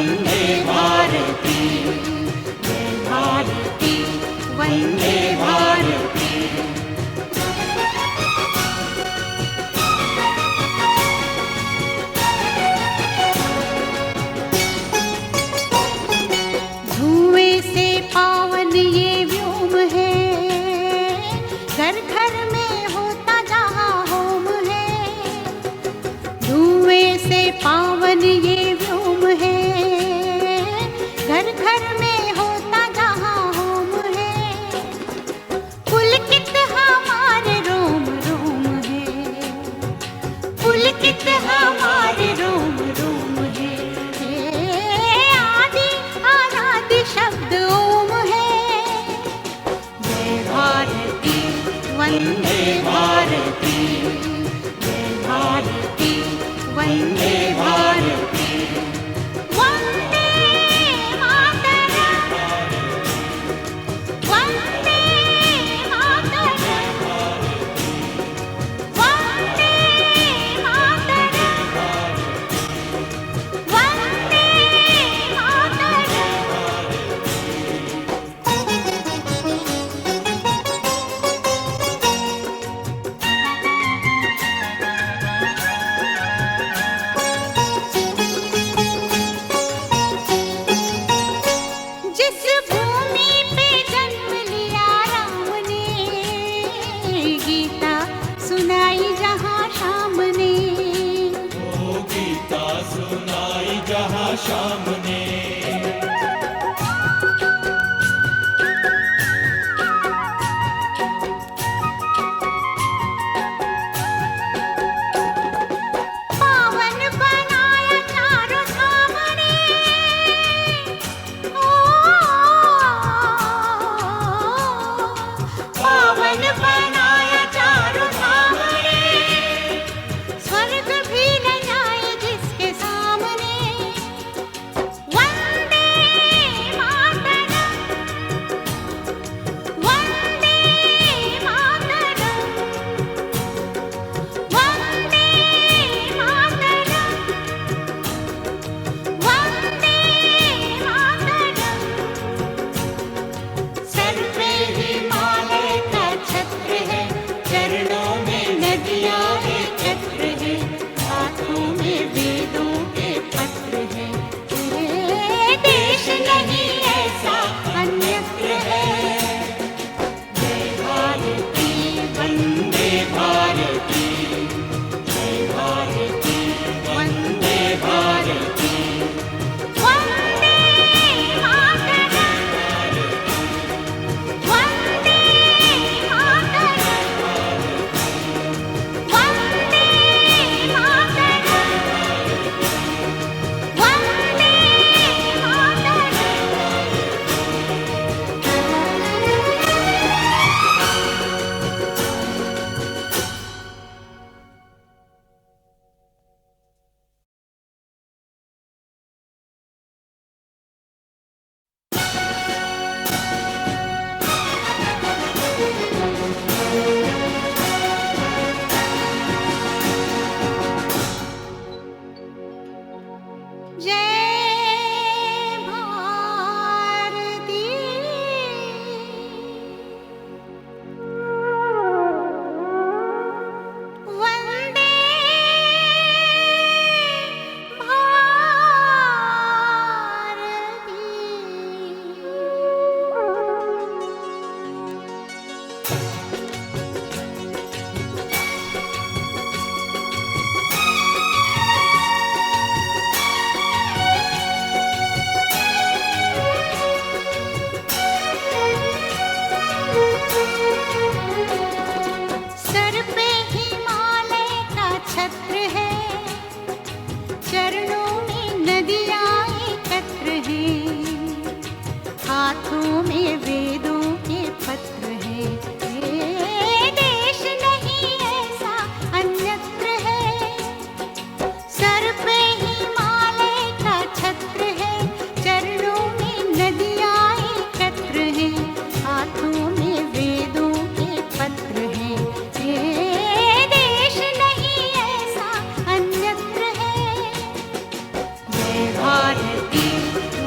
वंदे भारती, जय भारती, वंदे भारती। धुएं से पावन ये व्योम है, घर घर में होता जहाँ होम है। धुएं से पावन ये व्योम है, घर घर में होता जहाँ होम है। पुलकित हमारे रोम रोम है, पुलकित हमारे रोम रोम है। आदि अनादि शब्द ओम है। जय भारती, वंदे भारती, जय भारती, वंदे भारती। वंदे मातरम, वंदे मातरम, वंदे मातरम, वंदे मातरम। जिस भूमि पे जन्म लिया राम ने, गीता सुनाई जहाँ शाम ने। ओ गीता सुनाई जहाँ शाम ने। पावन बनाया चारों धाम ने। ओ, पावन बनाया चारों धाम ने। स्वर्ग भी न जाए जिसके सामने। वंदे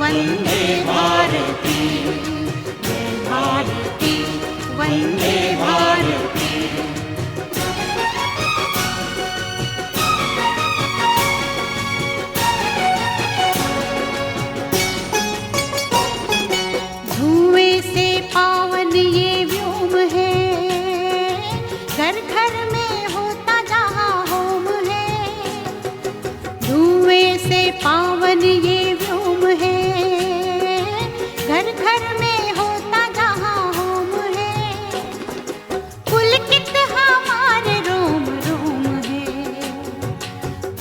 वंदे भारती, जय भारती, वंदे भारती। धुएं से पावन ये व्योम है, घर घर में होता जहाँ होम है। धुएं से पावन ये व्योम है, घर घर में होता जहाँ होम है। पुलकित हमारे रोम रोम है,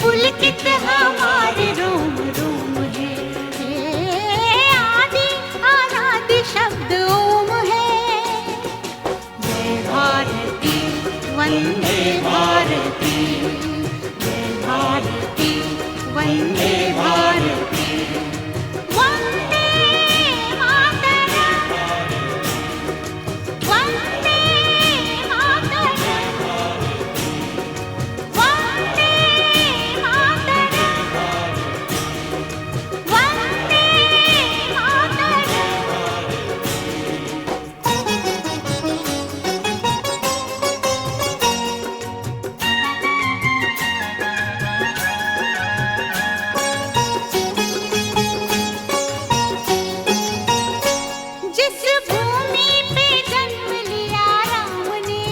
पुलकित हमारे रोम रोम है। आदि अनादि शब्द ओम है। जय भारती, वंदे भारती, जय भारती, वंदे भारती। वंदे मातरम, वंदे मातरम, वंदे मातरम, वंदे मातरम। जिस भूमि पे जन्म लिया राम ने,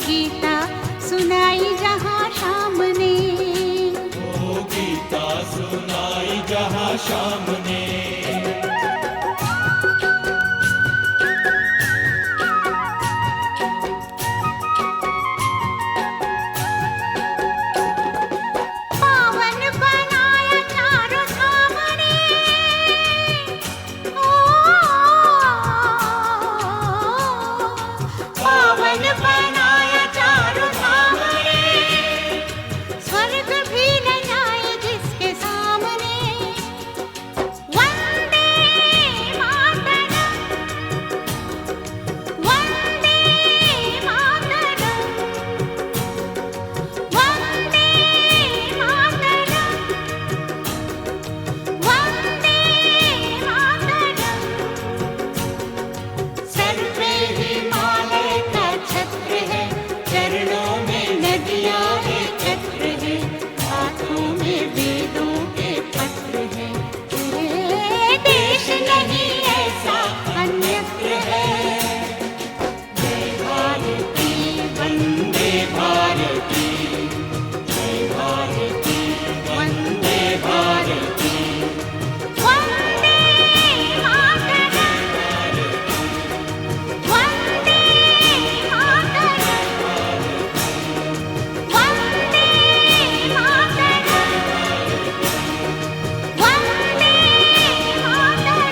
गीता सुनाई जहाँ शाम ने। ओ गीता सुनाई जहाँ शाम ने। पावन बनाया चारों धाम ने, ओ पावन बनाया चारों धाम ने। स्वर्ग भी न जाए जिसके सामने। वंदे मातरम, वंदे मातरम, वंदे मातरम, वंदे मातरम। सर पे हिमालय का छत्र है, चरणों में नदियाँ है, चक्र है, हाथों में वेदों के पत्र है। ये देश नहीं ऐसा अन्यत्र है। जय भारती, वंदे भारती, जय भारती, वंदे भारती। वंदे मातरम, वंदे मातरम, वंदे मातरम, वंदे मातरम।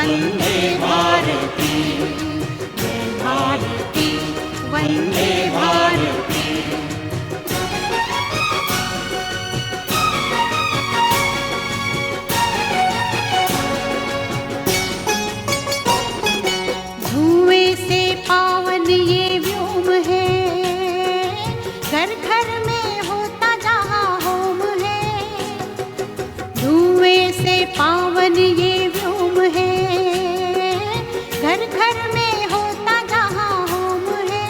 वंदे भारती, जय भारती वंदे भारती। धुएं से पावन ये व्योम है, घर घर में होता जहाँ होम है। धुएं से पावन ये व्योम है, घर घर में होता जहाँ होम है।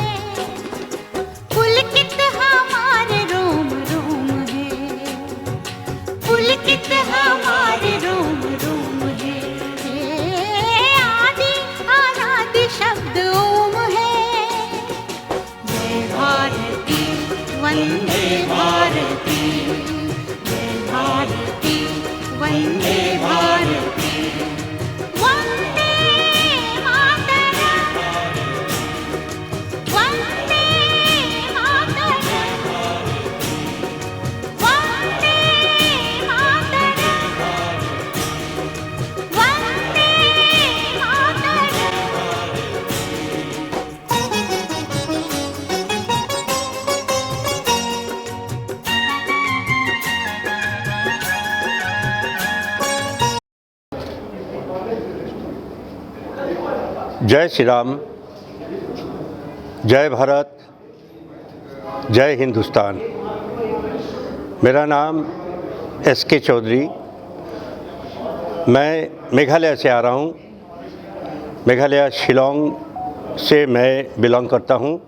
पुलकित हमारे रोम रोम है, पुलकित हमारे रोम रोम है। आदि अनादि शब्द ओम है। जय भारती वंदे भारती, जय भारती वंदे भारती। वंदे मातरम, वंदे मातरम, वंदे मातरम, वंदे मातरम। जय श्री राम, जय भारत, जय हिंदुस्तान। मेरा नाम SK चौधरी, मैं मेघालय से आ रहा हूँ। मेघालय शिलोंग से मैं बिलोंग करता हूँ।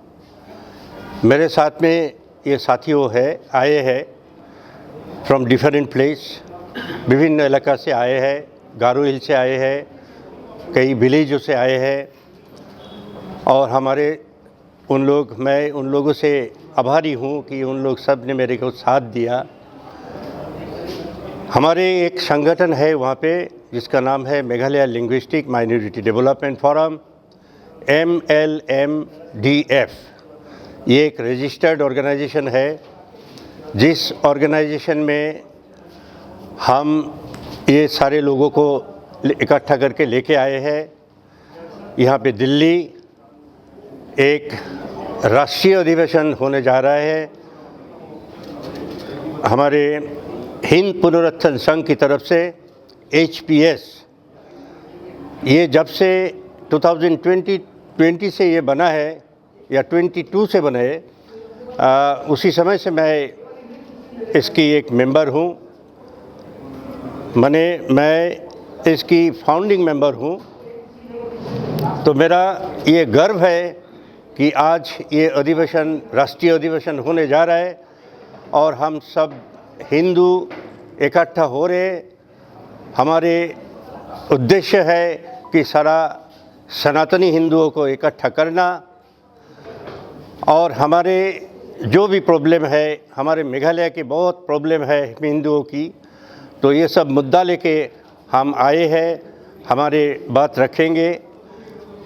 मेरे साथ में ये साथियों आए हैं फ्रॉम डिफरेंट प्लेस, विभिन्न इलाका से आए हैं। गारो हिल से आए हैं, कई विलेजों से आए हैं। और मैं उन लोगों से आभारी हूँ कि उन लोग सब ने मेरे को साथ दिया। हमारे एक संगठन है वहाँ पे जिसका नाम है Meghalaya linguistic minority development forum, MLMDF। ये एक रजिस्टर्ड ऑर्गेनाइजेशन है, जिस ऑर्गेनाइजेशन में हम ये सारे लोगों को इकट्ठा करके लेके आए हैं। यहाँ पे दिल्ली एक राष्ट्रीय अधिवेशन होने जा रहा है। हमारे हिंद पुनरुत्थान संघ की तरफ से HPS, ये जब से 2020 से ये बना है या 22 से बना है, उसी समय से मैं इसकी एक मेंबर हूँ। मैं इसकी फाउंडिंग मेंबर हूँ। तो मेरा ये गर्व है कि आज ये अधिवेशन, राष्ट्रीय अधिवेशन होने जा रहा है और हम सब हिंदू इकट्ठा हो रहे। हमारे उद्देश्य है कि सारा सनातनी हिंदुओं को इकट्ठा करना और हमारे जो भी प्रॉब्लम है, हमारे मेघालय की बहुत प्रॉब्लम है हिंदुओं की, तो ये सब मुद्दा लेके हम आए हैं। हमारे बात रखेंगे।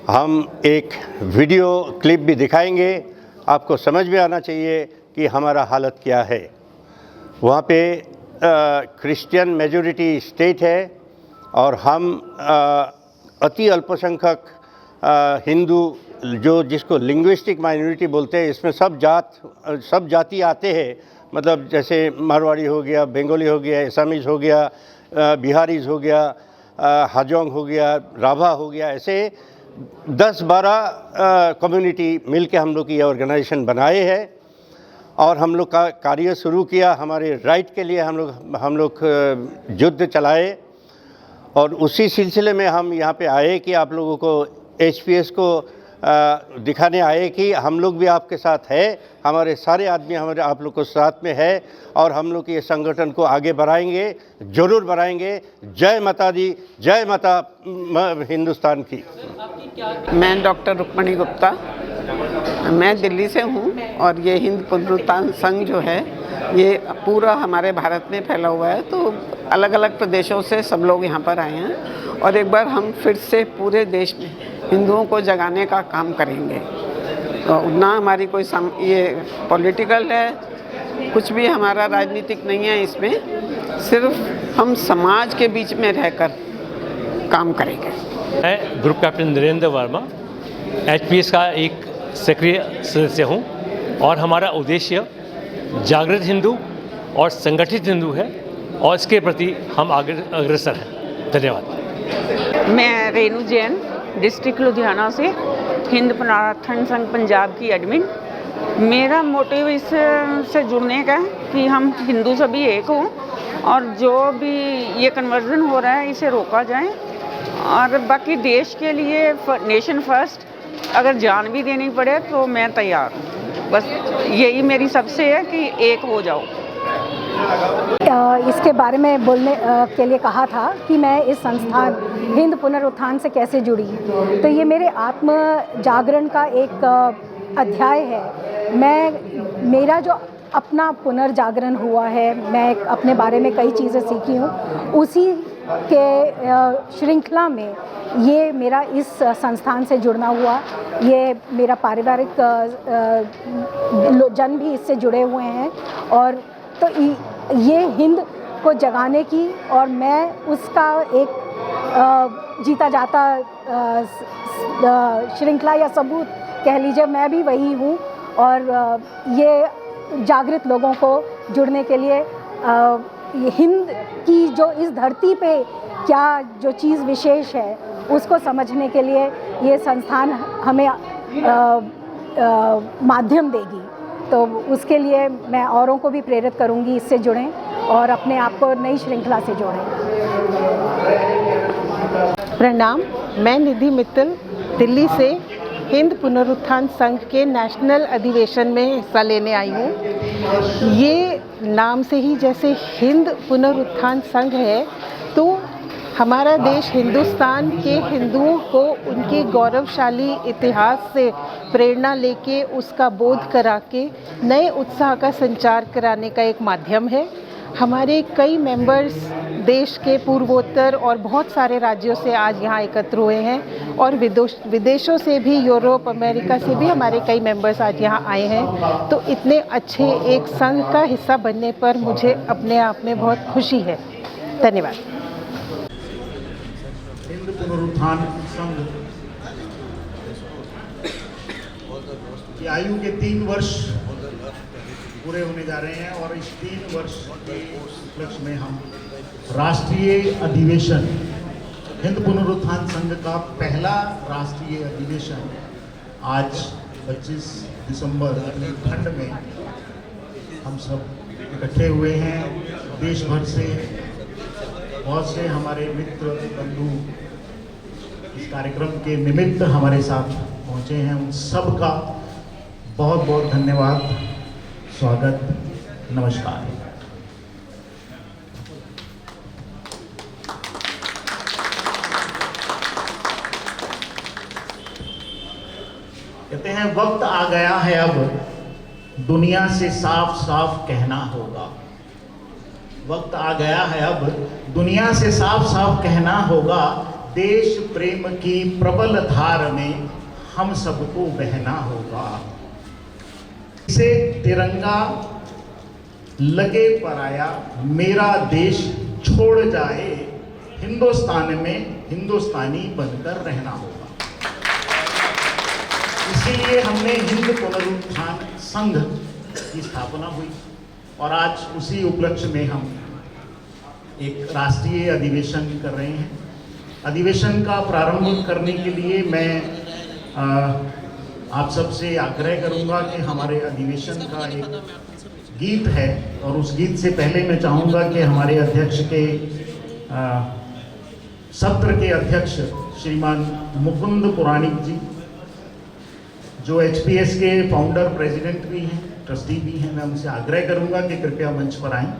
हम एक वीडियो क्लिप भी दिखाएंगे, आपको समझ में आना चाहिए कि हमारा हालत क्या है। वहाँ पे क्रिश्चियन मेजॉरिटी स्टेट है और हम अति अल्पसंख्यक हिंदू, जिसको लिंग्विस्टिक माइनॉरिटी बोलते हैं, इसमें सब जाति आते हैं। मतलब जैसे मारवाड़ी हो गया, बंगाली हो गया, असमीज हो गया, बिहारीज हो गया, हाजोंग हो गया, राभा हो गया, ऐसे 10-12 कम्युनिटी मिलके हम लोग ये ऑर्गेनाइजेशन बनाए हैं और हम लोग का कार्य शुरू किया। हमारे राइट के लिए हम लोग युद्ध चलाए और उसी सिलसिले में हम यहाँ पे आए कि आप लोगों को HPS को दिखाने आए कि हम लोग भी आपके साथ है। हमारे सारे आदमी आप लोग को साथ में है और हम लोग ये संगठन को आगे बढ़ाएंगे, ज़रूर बढ़ाएंगे। जय माता दी, जय माता हिंदुस्तान की। मैं डॉक्टर रुक्मणी गुप्ता, मैं दिल्ली से हूँ और ये हिंद पुनरुत्थान संघ जो है ये पूरा हमारे भारत में फैला हुआ है। तो अलग अलग प्रदेशों से सब लोग यहाँ पर आए हैं और एक बार हम फिर से पूरे देश में हिंदुओं को जगाने का काम करेंगे। तो ना हमारी कोई ये पॉलिटिकल है, कुछ भी हमारा राजनीतिक नहीं है इसमें, सिर्फ हम समाज के बीच में रहकर काम करेंगे। मैं group captain Narendra Verma HPS का एक सक्रिय सदस्य हूं और हमारा उद्देश्य जागृत हिंदू और संगठित हिंदू है और इसके प्रति हम आगे अग्रसर हैं। धन्यवाद। मैं रेणु जैन डिस्ट्रिक्ट लुधियाना से हिंद पुनरुत्थान संघ पंजाब की एडमिन। मेरा मोटिव इस से जुड़ने का है कि हम हिंदू सभी एक हों और जो भी ये कन्वर्जन हो रहा है इसे रोका जाए और बाकी देश के लिए नेशन फर्स्ट अगर जान भी देनी पड़े तो मैं तैयार हूँ। बस यही मेरी सबसे है कि एक हो जाओ। इसके बारे में बोलने के लिए कहा था कि मैं इस संस्थान हिंद पुनरुत्थान से कैसे जुड़ी, तो ये मेरे आत्म जागरण का एक अध्याय है। मेरा जो अपना पुनर्जागरण हुआ है, मैं अपने बारे में कई चीज़ें सीखी हूँ, उसी के श्रृंखला में ये मेरा इस संस्थान से जुड़ना हुआ। ये मेरा पारिवारिक जन भी इससे जुड़े हुए हैं और तो ये हिंद को जगाने की और मैं उसका एक जीता जाता श्रृंखला या सबूत कह लीजिए, मैं भी वही हूँ। और ये जागृत लोगों को जुड़ने के लिए ये हिंद की जो इस धरती पे क्या जो चीज़ विशेष है उसको समझने के लिए ये संस्थान हमें माध्यम देगी। तो उसके लिए मैं औरों को भी प्रेरित करूंगी इससे जुड़ें और अपने आप को नई श्रृंखला से जोड़ें। प्रणाम, मैं निधि मित्तल दिल्ली से हिंद पुनरुत्थान संघ के नेशनल अधिवेशन में हिस्सा लेने आई हूँ। ये नाम से ही जैसे हिंद पुनरुत्थान संघ है, तो हमारा देश हिंदुस्तान के हिंदुओं को उनके गौरवशाली इतिहास से प्रेरणा लेके उसका बोध करा के नए उत्साह का संचार कराने का एक माध्यम है। हमारे कई मेंबर्स देश के पूर्वोत्तर और बहुत सारे राज्यों से आज यहाँ एकत्र हुए हैं और विदेशों से भी, यूरोप, अमेरिका से भी हमारे कई मेंबर्स आज यहाँ आए हैं। तो इतने अच्छे एक संघ का हिस्सा बनने पर मुझे अपने आप में बहुत खुशी है। धन्यवाद। हिंद पुनरुत्थान संघ की आयु के 3 वर्ष पूरे होने जा रहे हैं और इस 3 वर्ष के उपलक्ष्य में हम राष्ट्रीय अधिवेशन, हिंद पुनरुत्थान संघ का पहला राष्ट्रीय अधिवेशन आज 25 दिसंबर उत्तराखंड में हम सब इकट्ठे हुए हैं। देश भर से बहुत से हमारे मित्र बंधु इस कार्यक्रम के निमित्त हमारे साथ पहुंचे हैं। उन सब का बहुत बहुत धन्यवाद, स्वागत, नमस्कार। कहते हैं वक्त आ गया है अब दुनिया से साफ साफ कहना होगा। वक्त आ गया है अब दुनिया से साफ साफ कहना होगा, देश प्रेम की प्रबल धार में हम सबको बहना होगा। इसे तिरंगा लगे पराया मेरा देश छोड़ जाए, हिंदुस्तान में हिंदुस्तानी बनकर रहना होगा। इसीलिए हमने हिंद पुनरुत्थान संघ की स्थापना हुई और आज उसी उपलक्ष्य में हम एक राष्ट्रीय अधिवेशन कर रहे हैं। अधिवेशन का प्रारंभ करने के लिए मैं आप सबसे आग्रह करूंगा कि हमारे अधिवेशन का एक गीत है और उस गीत से पहले मैं चाहूँगा कि हमारे अध्यक्ष के सत्र के अध्यक्ष श्रीमान मुकुंद पुराणिक जी, जो एचपीएस के फाउंडर प्रेसिडेंट भी हैं, ट्रस्टी भी हैं, मैं उनसे आग्रह करूंगा कि कृपया मंच पर आएं।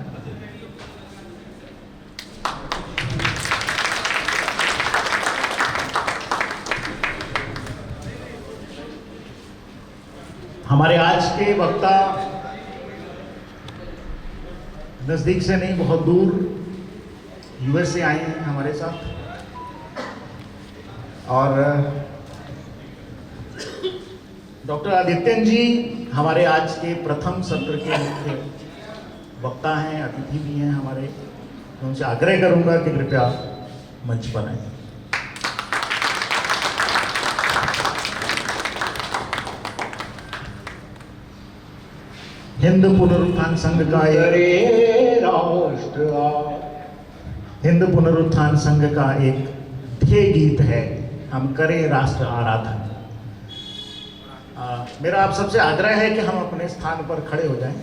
हमारे आज के वक्ता नज़दीक से नहीं, बहुत दूर यूएस से आए हैं हमारे साथ और डॉक्टर आदित्यन जी हमारे आज के प्रथम सत्र के मुख्य वक्ता हैं, अतिथि भी हैं हमारे। मैं उनसे आग्रह करूंगा कि कृपया मंच पर आएं। हिंद पुनरुत्थान संघ का हिंद पुनरुत्थान संघ का एक ध्येय गीत है, हम करें राष्ट्र आराधन। मेरा आप सबसे आग्रह है कि हम अपने स्थान पर खड़े हो जाएं।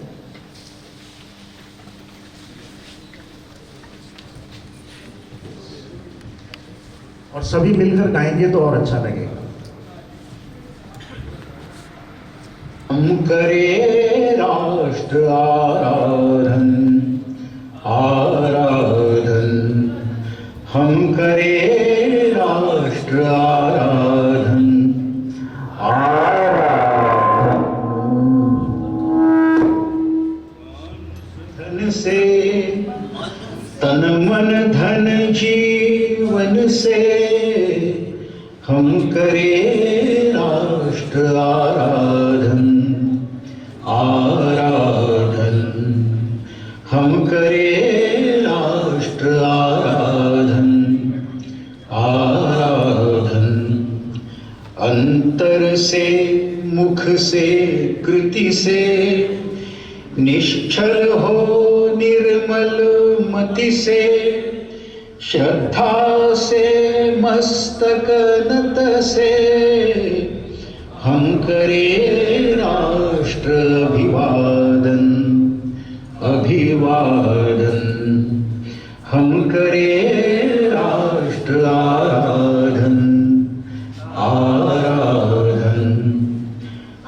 और सभी मिलकर गाएंगे तो और अच्छा लगेगा। हम करें राष्ट्र आराधन आराधन, हम करें राष्ट्र आराधन आराधन। धन से तन मन धन जीवन से, हम करें राष्ट्र आराधन आराधन, हम करें राष्ट्र आराधन आराधन। अंतर से मुख से कृति से, निश्चल हो निर्मल मति से, श्रद्धा से मस्तक नत से, हम करें राष्ट्र अभिवादन अभिवादन, हम करें राष्ट्र आराधन आराधन,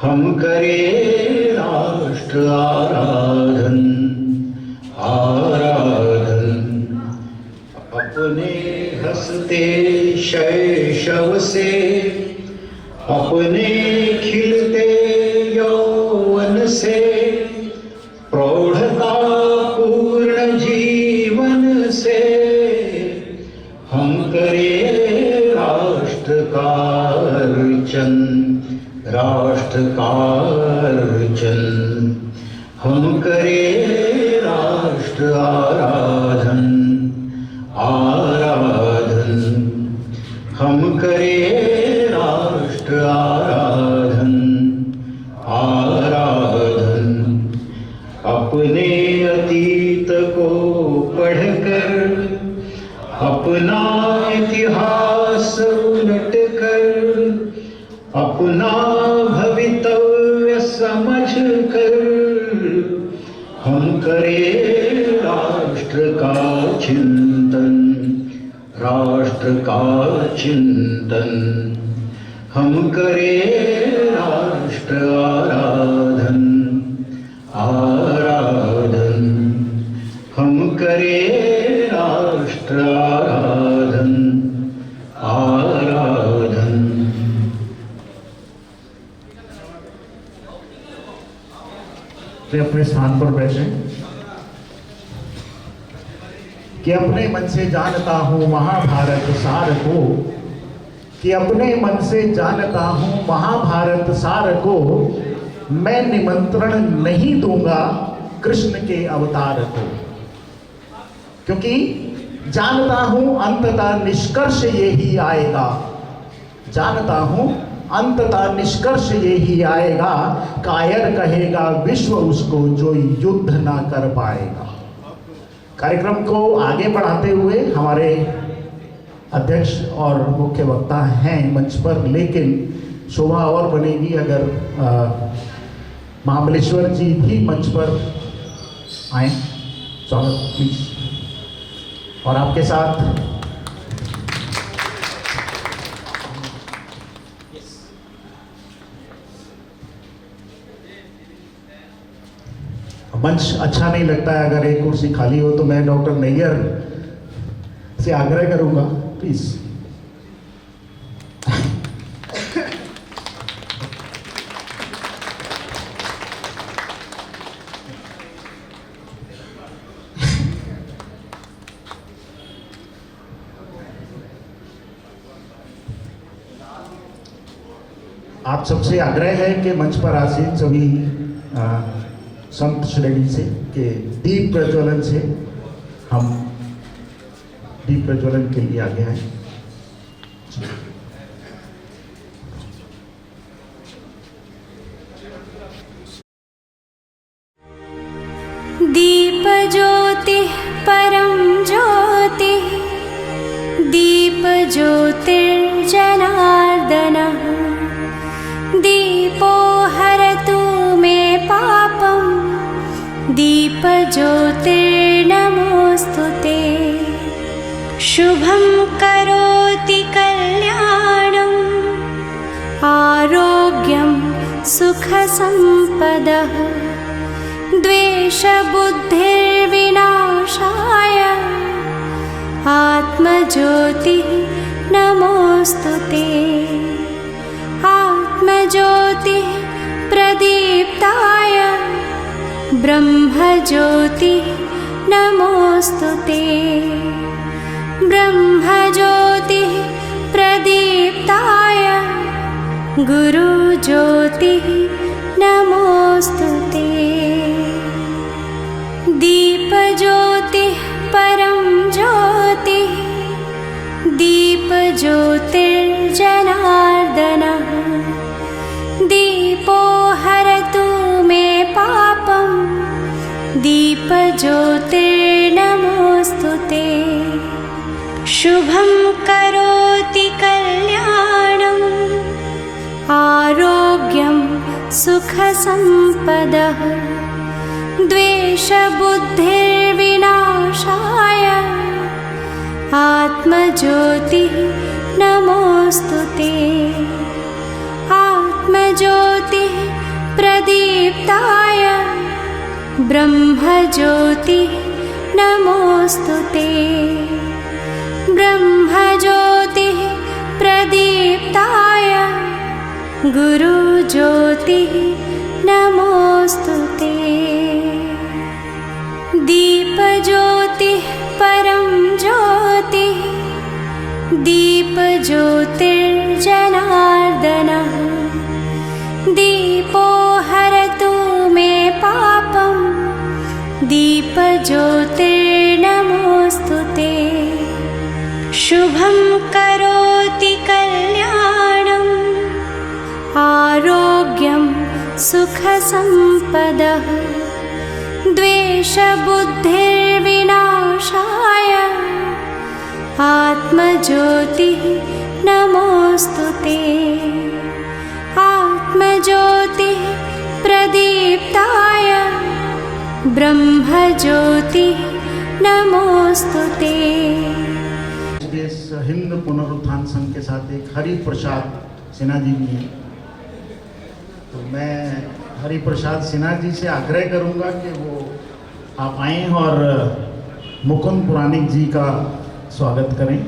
हम करें राष्ट्र आराधन आराधन। अपने हंसते शैशव से, अपने खिलते यौवन से, प्रौढ़ता पूर्ण जीवन से, हम करें राष्ट्र का अर्चन राष्ट्र का अर्चन, हम करें राष्ट्र आराधन आराधन, हम करें राष्ट्र आराधन आराधन। अपने अतीत को पढ़कर, अपना इतिहास उलट कर, अपना भवितव्य समझ कर, हम करें राष्ट्र का चिंतन राष्ट्र का चिंतन, हम करें राष्ट्र आराधन आराधन, हम करें राष्ट्र आराधन आराधन। वे अपने स्थान पर बैठे। कि अपने मन से जानता हूँ महाभारत सार को, कि अपने मन से जानता हूँ महाभारत सार को, मैं निमंत्रण नहीं दूंगा कृष्ण के अवतार को। क्योंकि जानता हूँ अंततः निष्कर्ष यही आएगा, जानता हूँ अंततः निष्कर्ष यही आएगा, कायर कहेगा विश्व उसको जो युद्ध ना कर पाएगा। कार्यक्रम को आगे बढ़ाते हुए हमारे अध्यक्ष और मुख्य वक्ता हैं मंच पर, लेकिन शोभा और बनेगी अगर महाबलेश्वर जी भी मंच पर आए। स्वागत प्लीज। और आपके साथ मंच अच्छा नहीं लगता है अगर एक कुर्सी खाली हो, तो मैं डॉक्टर नैयर से आग्रह करूंगा प्लीज। आप सबसे आग्रह है कि मंच पर आसीन सभी संत श्रेणी से के दीप प्रज्वलन से हम दीप प्रज्वलन के लिए आगे आए। ज्योतिः परं ज्योतिः दीपज्योतिर्जनार्दनः दीपो हरतु मे पापं दीपज्योतिर्नमोऽस्तु ते। शुभं करोति कल्याणम् आरोग्यं सुखसम्पदः द्वेषबुद्धिर्विनाशाय आत्मज्योतिः नमोऽस्तु ते। आत्मज्योतिः प्रदीप्ताय ब्रह्मज्योतिः नमोऽस्तु ते। ब्रह्मज्योतिः प्रदीप्ताय गुरुज्योतिः नमोऽस्तु ते। दीपज्योतिः परं ज्योतिः दीपज्योतिर्जनार्दनः दीपो हरतु मे पापं दीपज्योतिर्नमोऽस्तु ते। शुभं करोति कल्याणम् आरोग्यं सुखसम्पदः द्वेषबुद्धिर्विनाशाय आत्मज्योतिः नमोऽस्तु ते। आत्मज्योतिः प्रदीप्ताय ब्रह्मज्योतिः नमोऽस्तु ते। ब्रह्मज्योतिः प्रदीप्ताय गुरुज्योतिः नमोऽस्तु ते। दीपज्योतिः परं ज्योतिः दीपज्योतिर्जनार्दनः दीपो हरतु मे पापं दीपज्योतिर्नमोऽस्तु ते। शुभं करोति कल्याणम् आरोग्यं सुखसम्पदः द्वेषबुद्धिर्विनाशाय आत्मज्योतिः नमोऽस्तु ते। आत्मज्योतिः प्रदीप्ताय ब्रह्मज्योतिः नमोऽस्तु ते। देश हिंद पुनरुत्थान संघ के साथ एक हरि प्रसाद सिन्हा जी भी हैं, तो मैं हरि प्रसाद सिन्हा जी से आग्रह करूंगा कि वो आप आएँ और मुकुंद पुराणिक जी का स्वागत करें।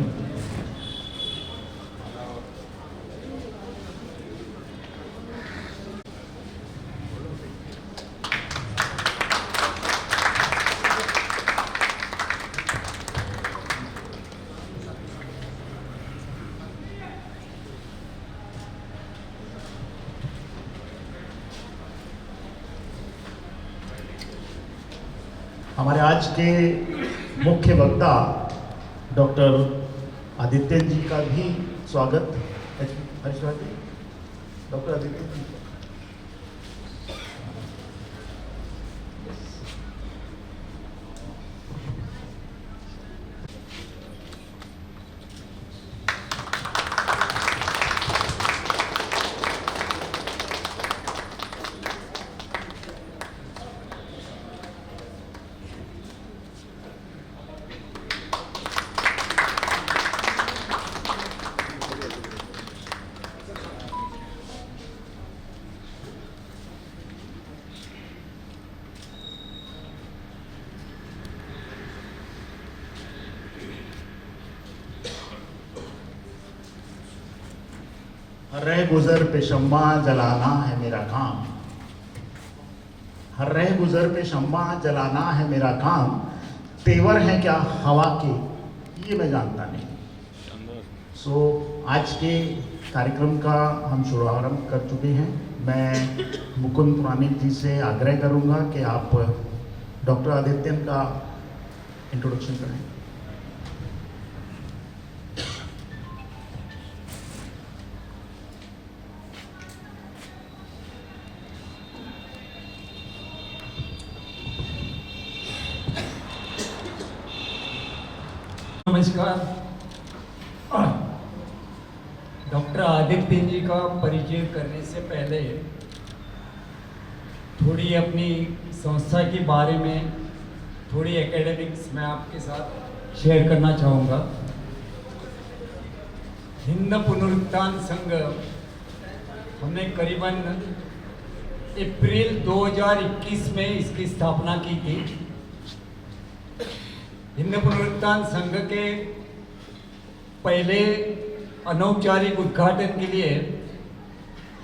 हमारे आज के मुख्य वक्ता डॉक्टर आदित्य जी का भी स्वागत। हरीश्वर जी, डॉक्टर आदित्य जी। हर रह गुजर पे शम्मा जलाना है मेरा काम, हर रह गुजर पे शम्मा जलाना है मेरा काम, तेवर है क्या हवा के ये मैं जानता नहीं। आज के कार्यक्रम का हम शुभारंभ कर चुके हैं। मैं मुकुंद पुराणिक जी से आग्रह करूंगा कि आप डॉक्टर आदित्यन का इंट्रोडक्शन करें। नमस्कार। डॉक्टर आदित्य जी का परिचय करने से पहले थोड़ी अपनी संस्था के बारे में थोड़ी एकेडमिक्स मैं आपके साथ शेयर करना चाहूँगा। हिंद पुनरुत्थान संघ हमने करीबन अप्रैल 2021 में इसकी स्थापना की थी। हिंद पुनरुत्थान संघ के पहले अनौपचारिक उद्घाटन के लिए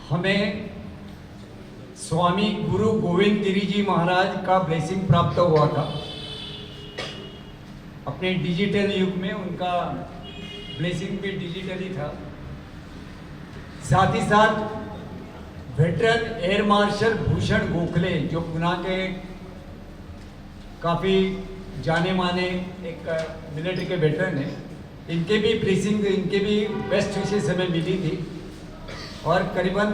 हमें स्वामी गुरु गोविंद गिरी जी महाराज का ब्लेसिंग प्राप्त हुआ था। अपने डिजिटल युग में उनका ब्लेसिंग भी डिजिटली था। साथ ही साथ veteran air marshal Bhushan Gokhale जो पुणे के काफ़ी जाने माने एक मिलिट्री के वेटरन हैं, इनके भी ब्लेसिंग, इनके भी बेस्ट विशेष हमें मिली थी। और करीबन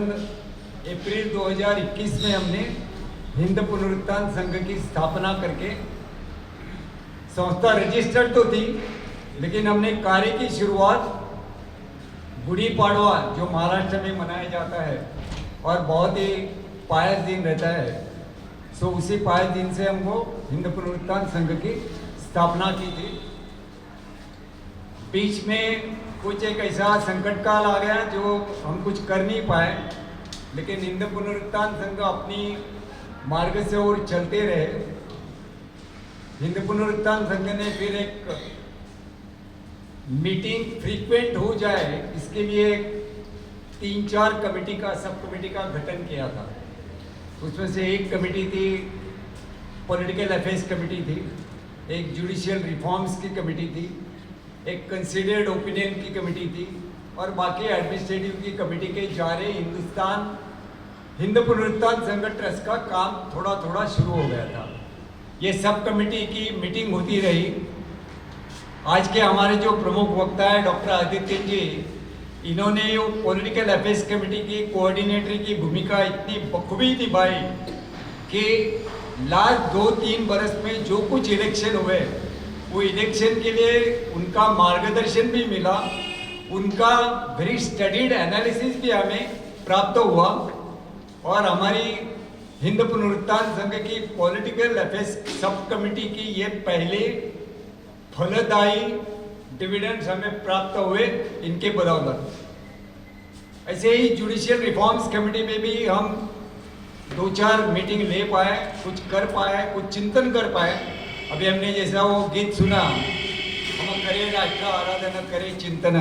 अप्रैल 2021 में हमने हिंद पुनरुत्थान संघ की स्थापना करके, संस्था रजिस्टर्ड तो थी लेकिन हमने कार्य की शुरुआत गुड़ी पाड़वा जो महाराष्ट्र में मनाया जाता है और बहुत ही पायस दिन रहता है, सो उसी पायस दिन से हमको हिंद पुनरुत्थान संघ की स्थापना की थी। बीच में कुछ एक ऐसा संकट काल आ गया जो हम कुछ कर नहीं पाए, लेकिन हिंद पुनरुत्थान संघ अपनी मार्ग से और चलते रहे। हिंद पुनरुत्थान संघ ने फिर एक मीटिंग फ्रीक्वेंट हो जाए इसके लिए 3-4 कमेटी का, सब कमेटी का गठन किया था। उसमें से एक कमेटी थी पॉलिटिकल अफेयर्स कमेटी थी, एक जुडिशियल रिफॉर्म्स की कमेटी थी, एक कंसिडर्ड ओपिनियन की कमेटी थी और बाकी एडमिनिस्ट्रेटिव की कमेटी के जारे हिंदुस्तान हिंद पुनरुत्थान संघ ट्रस्ट का काम थोड़ा थोड़ा शुरू हो गया था। ये सब कमेटी की मीटिंग होती रही। आज के हमारे जो प्रमुख वक्ता है डॉक्टर आदित्य जी, इन्होंने ये पॉलिटिकल अफेयर्स कमेटी की कोऑर्डिनेटर की भूमिका इतनी बखूबी निभाई कि लास्ट 2-3 बरस में जो कुछ इलेक्शन हुए वो इलेक्शन के लिए उनका मार्गदर्शन भी मिला, उनका वेरी स्टडीड एनालिसिस भी हमें प्राप्त हुआ और हमारी हिंद पुनरुत्थान संघ की पॉलिटिकल अफेयर्स सब कमेटी की ये पहले फलदायी डिविडेंड्स हमें प्राप्त हुए इनके बदौलत। ऐसे ही जुडिशियल रिफॉर्म्स कमेटी में भी हम 2-4 मीटिंग ले पाए, कुछ कर पाए, कुछ चिंतन कर पाए। अभी हमने जैसा वो गीत सुना, हम करे राष्ट्र आराधन करे चिंतन,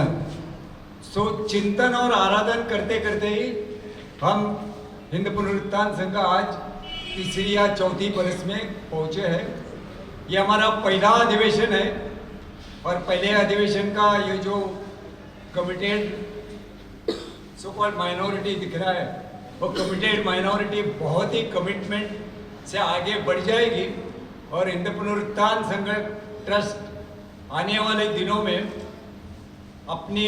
सो चिंतन और आराधन करते करते ही हम हिंद पुनरुत्थान संघ आज 3री या 4थी बरस में पहुँचे हैं। ये हमारा पहला अधिवेशन है और पहले अधिवेशन का ये जो कमिटेड सो कॉल्ड माइनॉरिटी दिख रहा है, वो कमिटेड माइनॉरिटी बहुत ही कमिटमेंट से आगे बढ़ जाएगी और हिंद पुनरुत्थान संघ ट्रस्ट आने वाले दिनों में अपनी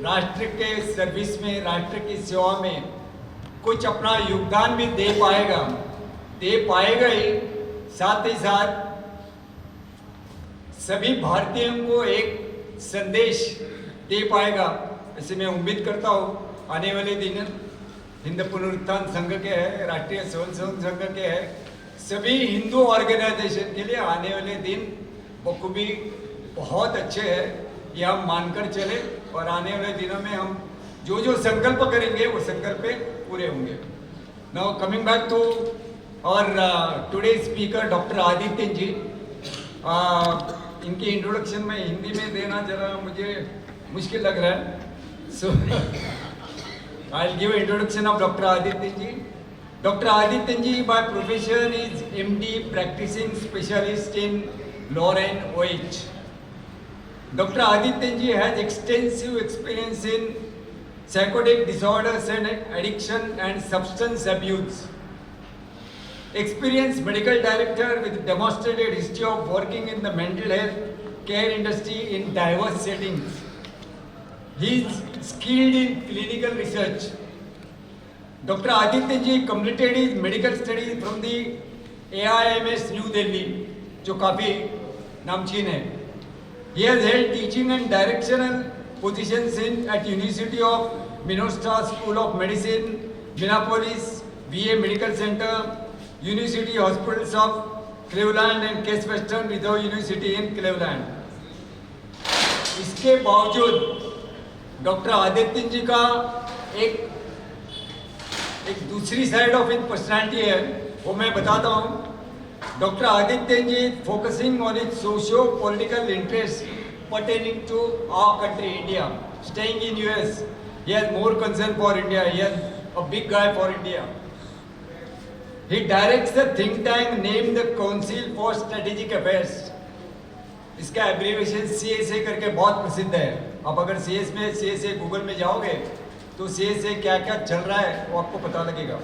राष्ट्र के सर्विस में, राष्ट्र की सेवा में कुछ अपना योगदान भी दे पाएगा ही, साथ ही साथ सभी भारतीयों को एक संदेश दे पाएगा। ऐसे मैं उम्मीद करता हूँ आने वाले दिन हिंद पुनरुत्थान संघ के है, राष्ट्रीय स्वयंसेवक संघ के है, सभी हिंदू ऑर्गेनाइजेशन के लिए आने वाले दिन बखूबी बहुत अच्छे है, ये हम मानकर चले और आने वाले दिनों में हम जो जो संकल्प करेंगे वो संकल्प पूरे होंगे। नाउ कमिंग बैक टू और टुडे स्पीकर डॉक्टर आदित्य जी, इनकी इंट्रोडक्शन में हिंदी में देना जरा मुझे मुश्किल लग रहा है, so I will give introduction of doctor Aditya ji. Dr. Aditya ji by profession is MD practicing specialist in law and OH. Dr. Aditya ji has extensive experience in psychotic disorders and addiction and substance abuse. Experienced medical director with demonstrated history of working in the mental health care industry in diverse settings. He is skilled in clinical research. Dr. Aditya ji completed his medical studies from the AIMS New Delhi, जो काफ़ी नामचीन है. He has held teaching and directional positions at University of Minnesota School of Medicine, Minneapolis, VA Medical Center, University Hospitals of Cleveland and Case Western Reserve University in Cleveland. इसके बावजूद doctor Aditya जी का एक दूसरी side of it personality है, वो मैं बताता हूँ. Doctor Aditya ji focusing on it socio political interest pertaining to our country, India, staying in US, he has more concern for India, he is a big guy for India. He directs the think tank named the Council for Strategic Affairs. इसका abbreviation CSA करके बहुत प्रसिद्ध है. आप अगर CSA Google में जाओगे तो CSA क्या क्या चल रहा है वो आपको पता लगेगा.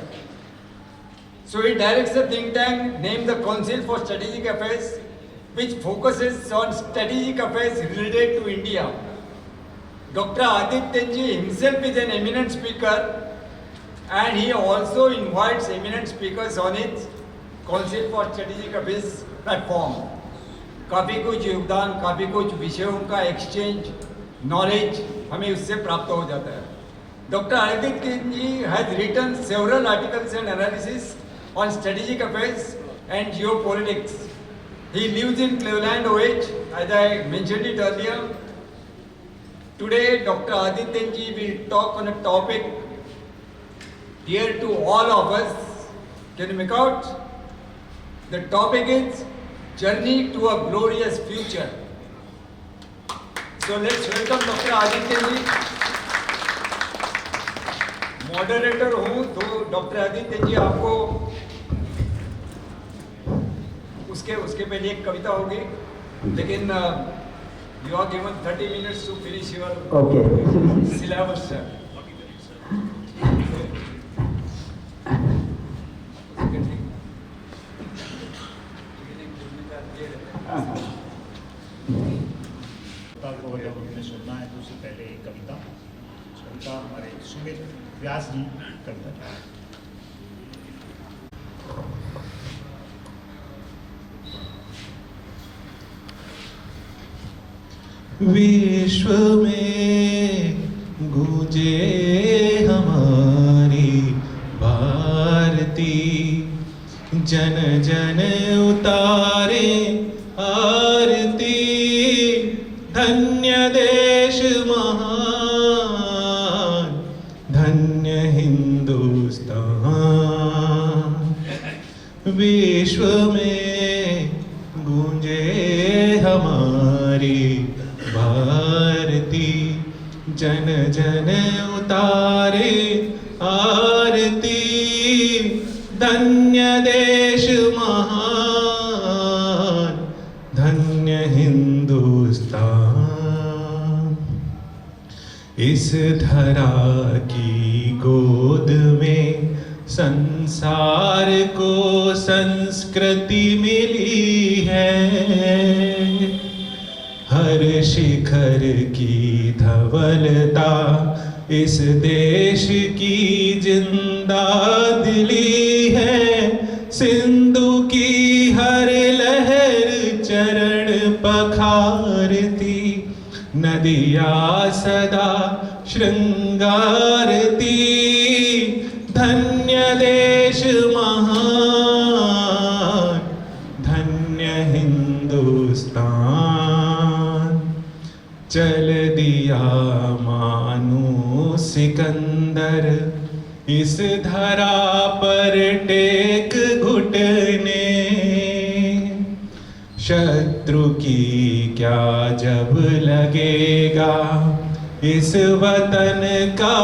So he directs the think tank named the Council for Strategic Affairs, which focuses on strategic affairs related to India. Dr. Aditya Ji himself is an eminent speaker, and he also invites eminent speakers on its Council for Strategic Affairs platform. काफ़ी कुछ योगदान, काफ़ी कुछ विषयों का exchange, knowledge हमें उससे प्राप्त हो जाता है. Dr. Aditya Ji has written several articles and analysis on strategic affairs and geopolitics. He lives in Cleveland, OH, as I mentioned it earlier. Today, Dr. Aditya Ji will talk on a topic dear to all of us. Can you make out? The topic is Journey to a Glorious Future. So let's welcome Dr. Aditya Ji. Moderator हूँ तो Dr. Aditya Ji आपको उसके पहले एक कविता होगी, लेकिन you are given 30 minutes to finish your syllabus sir. सुनना है तो उससे पहले एक कविता हमारे सुमित व्यास जी कविता. विश्व में गूंजे हमारी भारती, जन जन उतारे आरती. धन्य देश महान, धन्य हिंदुस्तान. विश्व में गूंजे हमारी भारती, जन जन उतारे आरती. धन्य देश महान, धन्य हिंदुस्तान. इस धरा की गोद में संसार को संस्कृति मिली है. हर शिखर की धवलता इस देश की जिंदा दिली है. सिंधु की हर लहर चरण पखारती, नदियाँ सदा श्रृंगारती. धन्य देश महान, धन्य हिंदुस्तान. चल दिया मानो सिकंदर इस धरा पर टेक घुटने. शत्रु की क्या जब लगेगा इस वतन का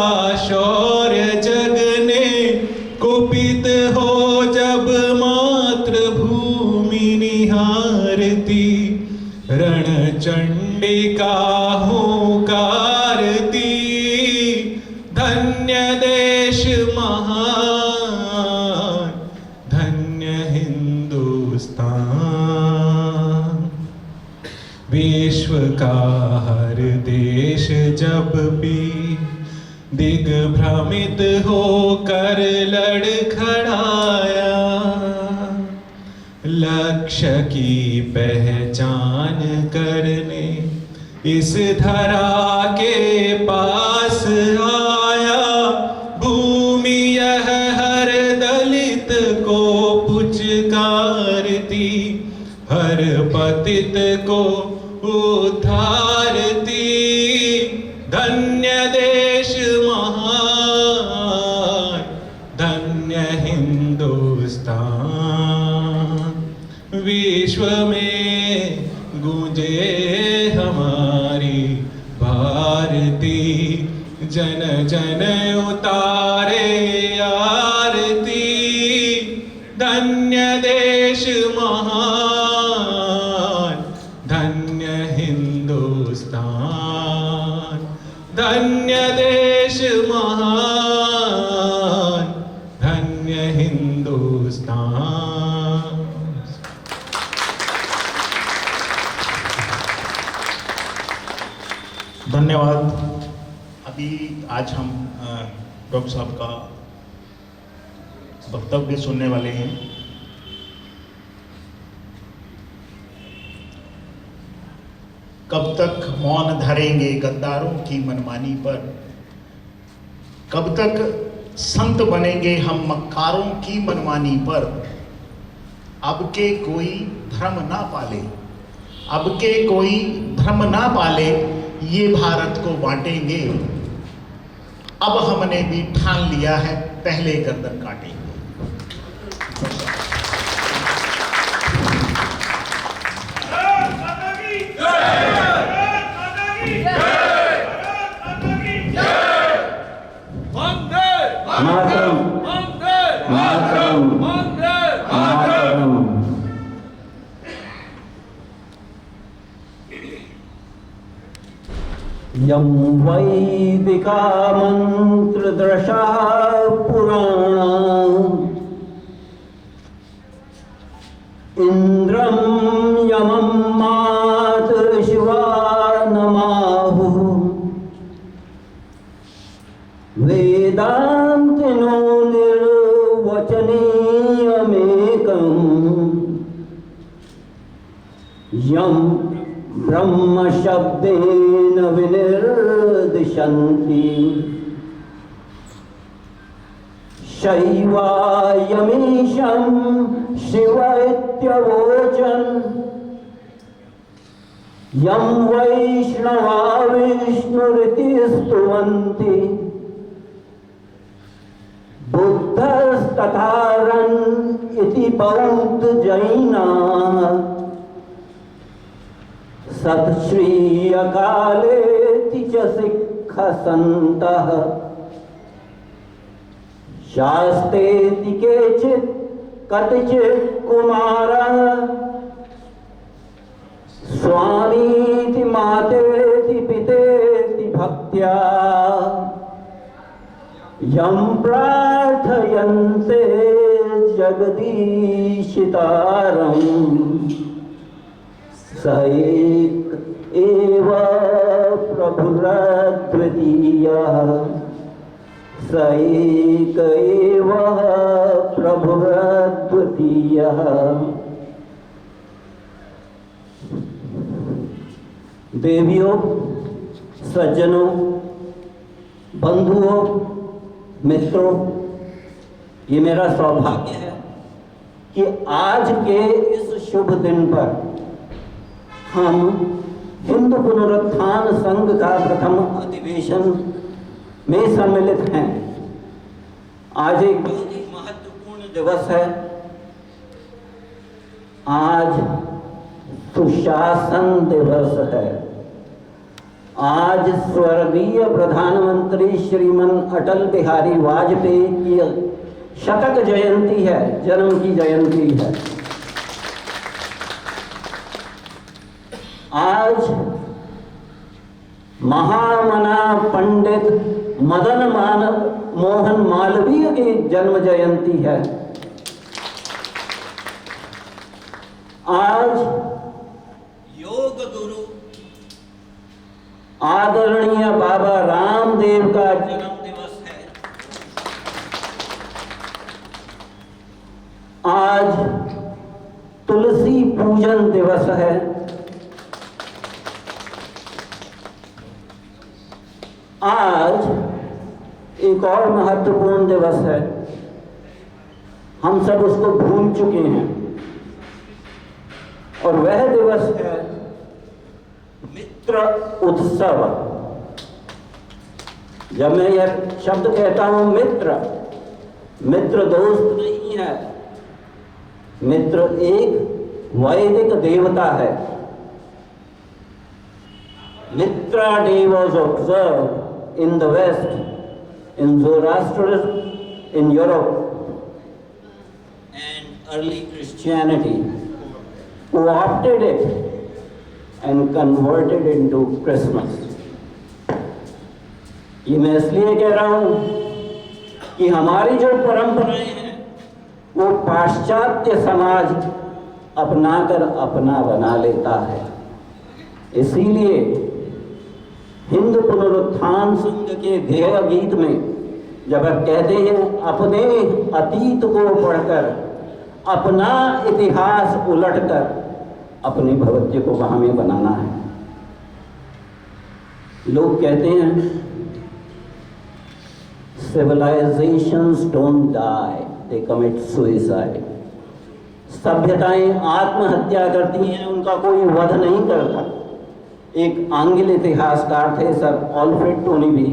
शौर्य जगने. कुपित हो जब मातृभूमि निहारती, रणचंडिका हुंकारती. धन्य देश महान, धन्य हिंदुस्तान. विश्व का हर देश जब भी दिग्भ्रमित होकर लड़खड़ाया, लक्ष्य की पहचान करने इस धरा के पास आया, भूमि यह हर दलित को पुचकारती, हर पतित को उद्धारती। धन्य देश महान, धन्य हिंदुस्तान, विश्व में गूंजे हमारी भारती, जन जन उतारे आरती। धन्य देश महान, धन्य हिंदुस्तान, धन्य देश महान, धन्य हिंदुस्तान। धन्यवाद। अभी आज हम डॉक्टर साहब का वक्तव्य सुनने वाले हैं। कब तक मौन धरेंगे गद्दारों की मनमानी पर, कब तक संत बनेंगे हम मक्कारों की मनमानी पर। अब के कोई धर्म ना पाले, अब के कोई धर्म ना पाले, ये भारत को बांटेंगे। अब हमने भी ठान लिया है, पहले गर्दन काटेंगे। यं वैदिका मंत्रदृशा पुराणा, इंद्रं यमं मातर्शिवा नमाहुः, वेदान्तिनो निर्वचनीयमेकम्, यं ब्रह्म शब्देन विनिर्दिशन्ति, शैवायमीशं शिव इत्यवोचन्, यं वैष्णवा विष्णुरिति स्तुवन्ति, बुद्धस्तथारन् इति बौद्ध जैनाः, सत श्री अकालेति च सिक्खसन्तः, शास्तेति केचित् कतिचित् कुमारः, स्वामीति मातेति पितेति भक्त्या, यं प्रार्थयन्ते जगदीशितारम्, स एक एव प्रभुरद्वितीयः, स एक एव प्रभुरद्वितीयः। देवियों, सज्जनों, बंधुओं, मित्रों, ये मेरा सौभाग्य है कि आज के इस शुभ दिन पर हम हिंदू पुनरुत्थान संघ का प्रथम अधिवेशन में सम्मिलित हैं। आज एक बहुत ही महत्वपूर्ण दिवस है। आज सुशासन दिवस है। आज स्वर्गीय प्रधानमंत्री श्रीमान अटल बिहारी वाजपेयी की शतक जयंती है, जन्म की जयंती है। आज महामना पंडित मदन मोहन मालवीय की जन्म जयंती है। आज योग गुरु आदरणीय बाबा रामदेव का जन्म दिवस है। आज तुलसी पूजन दिवस है। आज एक और महत्वपूर्ण दिवस है, हम सब उसको भूल चुके हैं, और वह दिवस है मित्र उत्सव। जब मैं यह शब्द कहता हूं मित्र, मित्र दोस्त नहीं है, मित्र एक वैदिक देवता है। Mitra Day was observed in the West, in Zoroastrianism, in Europe, and early Christianity, who adopted it and converted it into Christmas. ये मैं इसलिए कह रहा हूं कि हमारी जो परंपराएं हैं वो पाश्चात्य समाज अपनाकर अपना बना लेता है। इसीलिए हिंद पुनरुत्थान संघ के ध्येय गीत में जब आप कहते हैं अपने अतीत को पढ़कर, अपना इतिहास उलटकर अपने भविष्य को हमें बनाना है। लोग कहते हैं civilizations don't die, they commit suicide. सभ्यताएं आत्महत्या करती हैं, उनका कोई वध नहीं करता। एक आंग्ल इतिहासकार थे सर ऑल्फ्रेड टोनीबी,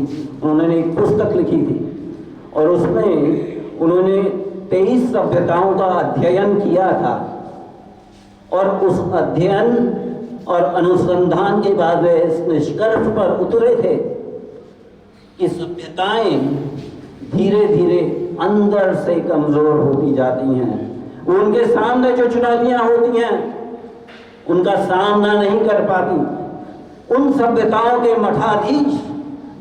उन्होंने एक पुस्तक लिखी थी और उसमें उन्होंने 23 सभ्यताओं का अध्ययन किया था, और उस अध्ययन और अनुसंधान के बाद वे इस निष्कर्ष पर उतरे थे कि सभ्यताएं धीरे धीरे अंदर से कमजोर होती जाती हैं। उनके सामने जो चुनौतियां होती हैं उनका सामना नहीं कर पाती। उन सभ्यताओं के मठाधीश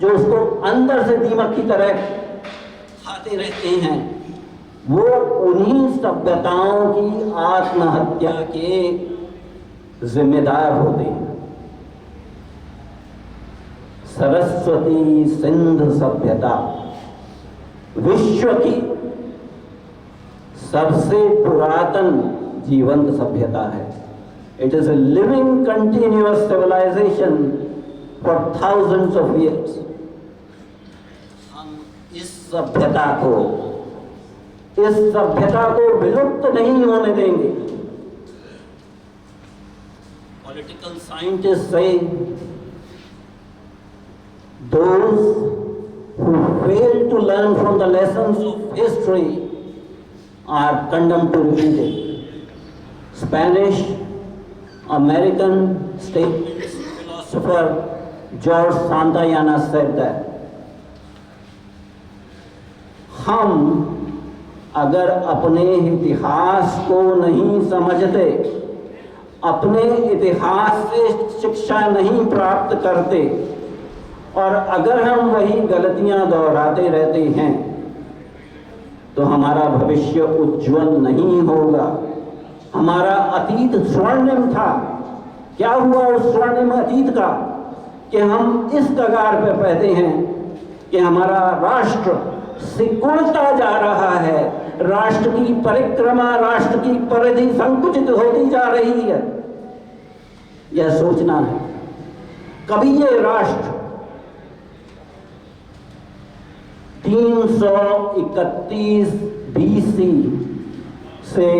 जो उसको अंदर से दीमक की तरह खाते रहते हैं, वो उन्हीं सभ्यताओं की आत्महत्या के जिम्मेदार होते हैं। सरस्वती सिंध सभ्यता विश्व की सबसे पुरातन जीवंत सभ्यता है। It is a living continuous civilization for thousands of years. हम इस सभ्यता को विलुप्त नहीं होने देंगे। Political scientists say those who fail to learn from the lessons of history are condemned to repeat it. Spanish American statesman philosopher George Santayana said that हम अगर अपने इतिहास को नहीं समझते, अपने इतिहास से शिक्षा नहीं प्राप्त करते, और अगर हम वही गलतियां दोहराते रहते हैं तो हमारा भविष्य उज्जवल नहीं होगा। हमारा अतीत स्वर्णिम था। क्या हुआ उस स्वर्णिम अतीत का कि हम इस कगार पर बैठे हैं कि हमारा राष्ट्र सिकुड़ता जा रहा है, राष्ट्र की परिक्रमा, राष्ट्र की परिधि संकुचित होती जा रही है। यह सोचना है कभी ये राष्ट्र 331 BC से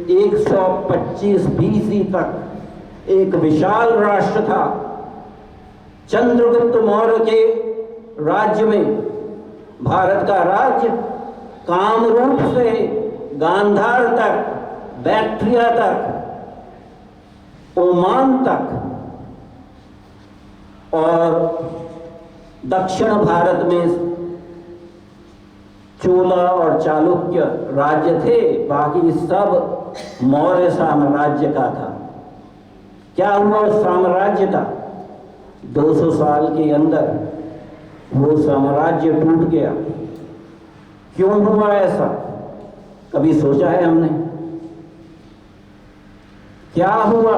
125 BC तक एक विशाल राष्ट्र था। चंद्रगुप्त मौर्य के राज्य में भारत का राज्य कामरूप से गांधार तक, बैक्ट्रिया तक, ओमान तक और दक्षिण भारत में चोला और चालुक्य राज्य थे, बाकी सब मौर्य साम्राज्य का था। क्या हुआ उस साम्राज्य का? 200 साल के अंदर वो साम्राज्य टूट गया। क्यों हुआ ऐसा? कभी सोचा है हमने? क्या हुआ?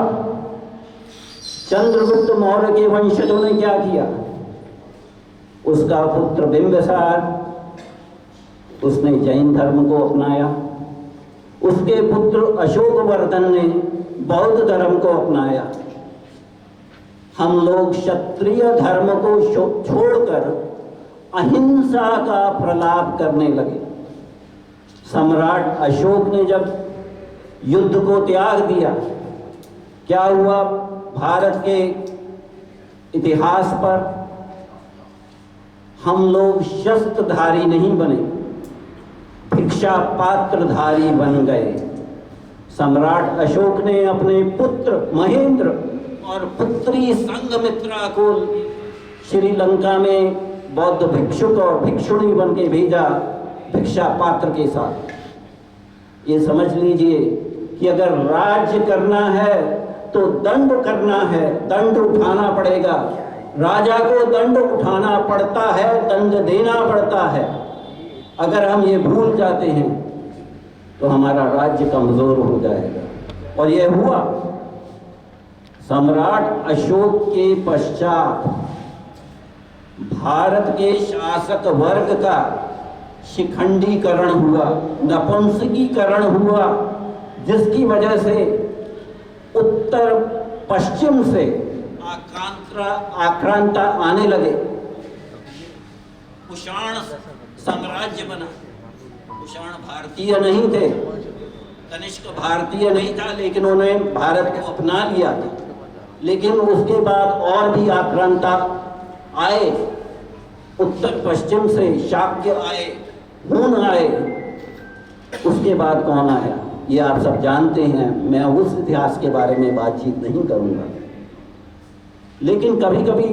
चंद्रगुप्त मौर्य के वंशजों ने क्या किया? उसका पुत्र बिंबिसार, उसने जैन धर्म को अपनाया। उसके पुत्र अशोकवर्धन ने बौद्ध धर्म को अपनाया। हम लोग क्षत्रिय धर्म को छोड़कर अहिंसा का प्रलाप करने लगे। सम्राट अशोक ने जब युद्ध को त्याग दिया, क्या हुआ? भारत के इतिहास पर हम लोग शस्त्रधारी नहीं बने, भिक्षा पात्रधारी बन गए। सम्राट अशोक ने अपने पुत्र महेंद्र और पुत्री संघमित्रा को श्रीलंका में बौद्ध भिक्षुक और भिक्षुणी बन के भेजा भिक्षा पात्र के साथ। ये समझ लीजिए कि अगर राज्य करना है तो दंड करना है, दंड उठाना पड़ेगा। राजा को दंड उठाना पड़ता है, दंड देना पड़ता है। अगर हम ये भूल जाते हैं तो हमारा राज्य कमजोर हो जाएगा। और यह हुआ। सम्राट अशोक के पश्चात भारत के शासक वर्ग का शिखंडीकरण हुआ, नपुंसकीकरण हुआ, जिसकी वजह से उत्तर पश्चिम से आक्रांता आने लगे। कुषाण साम्राज्य बना। कुषाण भारतीय नहीं थे, कनिष्क भारतीय नहीं था, लेकिन उन्होंने भारत को अपना लिया था। लेकिन उसके बाद और भी आक्रांता आए, उत्तर पश्चिम से शाक्य आए, हुन आए। उसके बाद कौन आया ये आप सब जानते हैं, मैं उस इतिहास के बारे में बातचीत नहीं करूंगा। लेकिन कभी कभी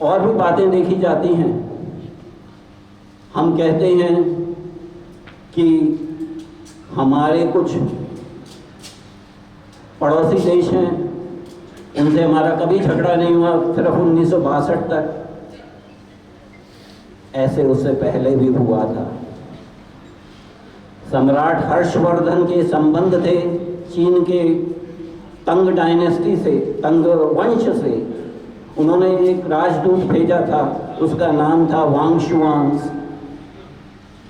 और भी बातें देखी जाती हैं। हम कहते हैं कि हमारे कुछ पड़ोसी देश हैं, उनसे हमारा कभी झगड़ा नहीं हुआ, सिर्फ 1962 तक। ऐसे उससे पहले भी हुआ था। सम्राट हर्षवर्धन के संबंध थे चीन के तंग डायनेस्टी से, तंग वंश से। उन्होंने एक राजदूत भेजा था, उसका नाम था वांगशुआंस।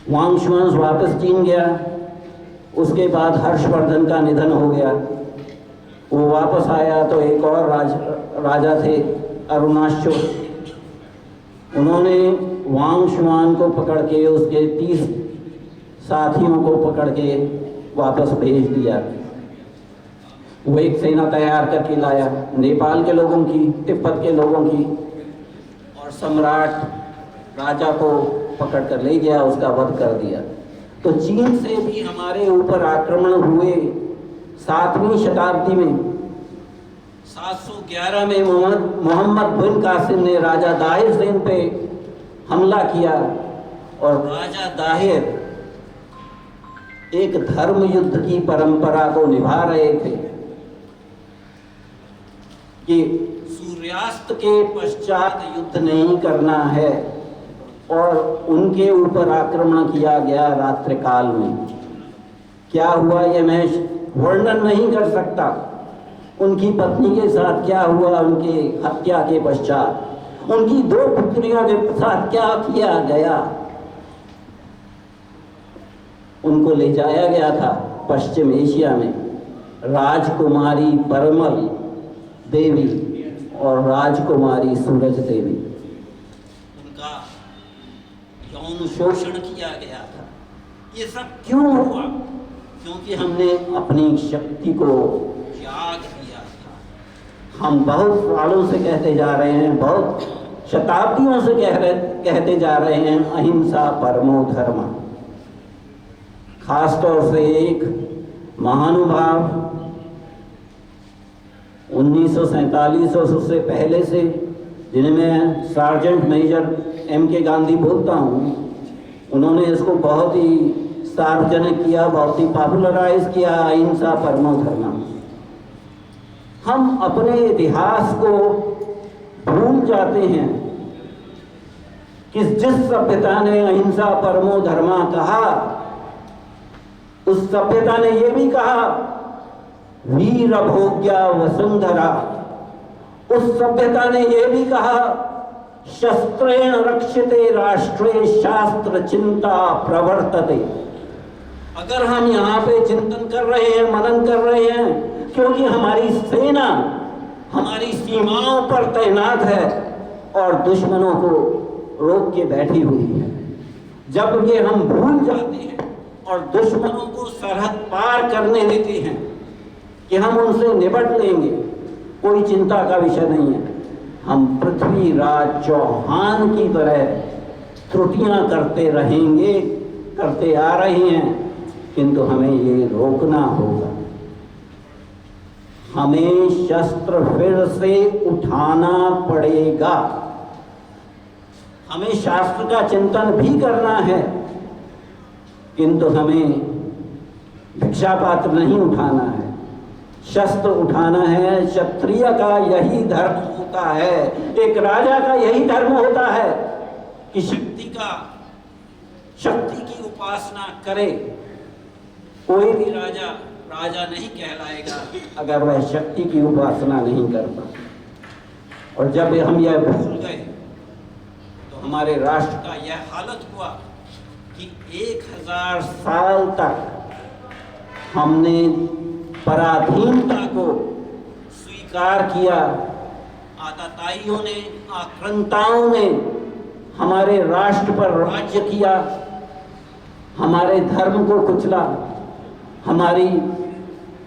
वांगशुआंस वापस चीन गया। उसके बाद हर्षवर्धन का निधन हो गया। वो वापस आया तो एक और राजा थे अरुणाचल। उन्होंने वांगशुआन को पकड़ के उसके 30 साथियों को पकड़ के वापस भेज दिया। वो एक सेना तैयार करके लाया, नेपाल के लोगों की, तिब्बत के लोगों की, और सम्राट राजा को पकड़ कर ले गया, उसका वध कर दिया। तो चीन से भी हमारे ऊपर आक्रमण हुए 7वीं शताब्दी में। 711 में मोहम्मद बिन कासिम ने राजा दाहिर सेन पे हमला किया, और राजा दाहिर एक धर्म युद्ध की परंपरा को निभा रहे थे कि सूर्यास्त के पश्चात युद्ध नहीं करना है, और उनके ऊपर आक्रमण किया गया रात्रि काल में। क्या हुआ ये मैं वर्णन नहीं कर सकता। उनकी पत्नी के साथ क्या हुआ, उनके हत्या के पश्चात उनकी 2 पुत्रियों के साथ क्या किया गया। उनको ले जाया गया था पश्चिम एशिया में, राजकुमारी परमल देवी और राजकुमारी सूरज देवी। उनका यौन शोषण किया गया था। ये सब क्यों हुआ? क्योंकि हमने अपनी शक्ति को त्याग दिया था। हम बहुत सालों से कहते जा रहे हैं, बहुत शताब्दियों से कहते जा रहे हैं, अहिंसा परमो धर्म। खासतौर से एक महानुभाव 1947 और उससे पहले से, जिन्हें मैं सार्जेंट मेजर M.K. गांधी बोलता हूँ, उन्होंने इसको बहुत ही सार्वजनिक किया, बहुत ही पॉपुलराइज किया, अहिंसा परमो धर्म। हम अपने इतिहास को भूल जाते हैं कि जिस सभ्यता ने अहिंसा परमो धर्म कहा, उस सभ्यता ने यह भी कहा वीर भोग्या वसुंधरा। उस सभ्यता ने यह भी कहा शस्त्रेण रक्षिते राष्ट्रे शास्त्र चिंता प्रवर्तते। अगर हम यहाँ पे चिंतन कर रहे हैं, मनन कर रहे हैं, क्योंकि हमारी सेना हमारी सीमाओं पर तैनात है और दुश्मनों को रोक के बैठी हुई है। जब ये हम भूल जाते हैं और दुश्मनों को सरहद पार करने देते हैं कि हम उनसे निपट लेंगे, कोई चिंता का विषय नहीं है। हम पृथ्वीराज चौहान की तरह त्रुटियां करते रहेंगे, करते आ रहे हैं, किंतु हमें ये रोकना होगा। हमें शस्त्र फिर से उठाना पड़ेगा। हमें शास्त्र का चिंतन भी करना है, किंतु हमें भिक्षा पात्र नहीं उठाना है, शस्त्र उठाना है। क्षत्रिय का यही धर्म होता है, एक राजा का यही धर्म होता है कि शक्ति की उपासना करे। कोई भी राजा राजा नहीं कहलाएगा अगर वह शक्ति की उपासना नहीं करता। और जब हम यह भूल गए तो हमारे राष्ट्र का यह हालत हुआ कि 1000 साल तक हमने पराधीनता को स्वीकार किया। आताताइयों ने, आक्रांताओं ने हमारे राष्ट्र पर राज्य किया, हमारे धर्म को कुचला, हमारी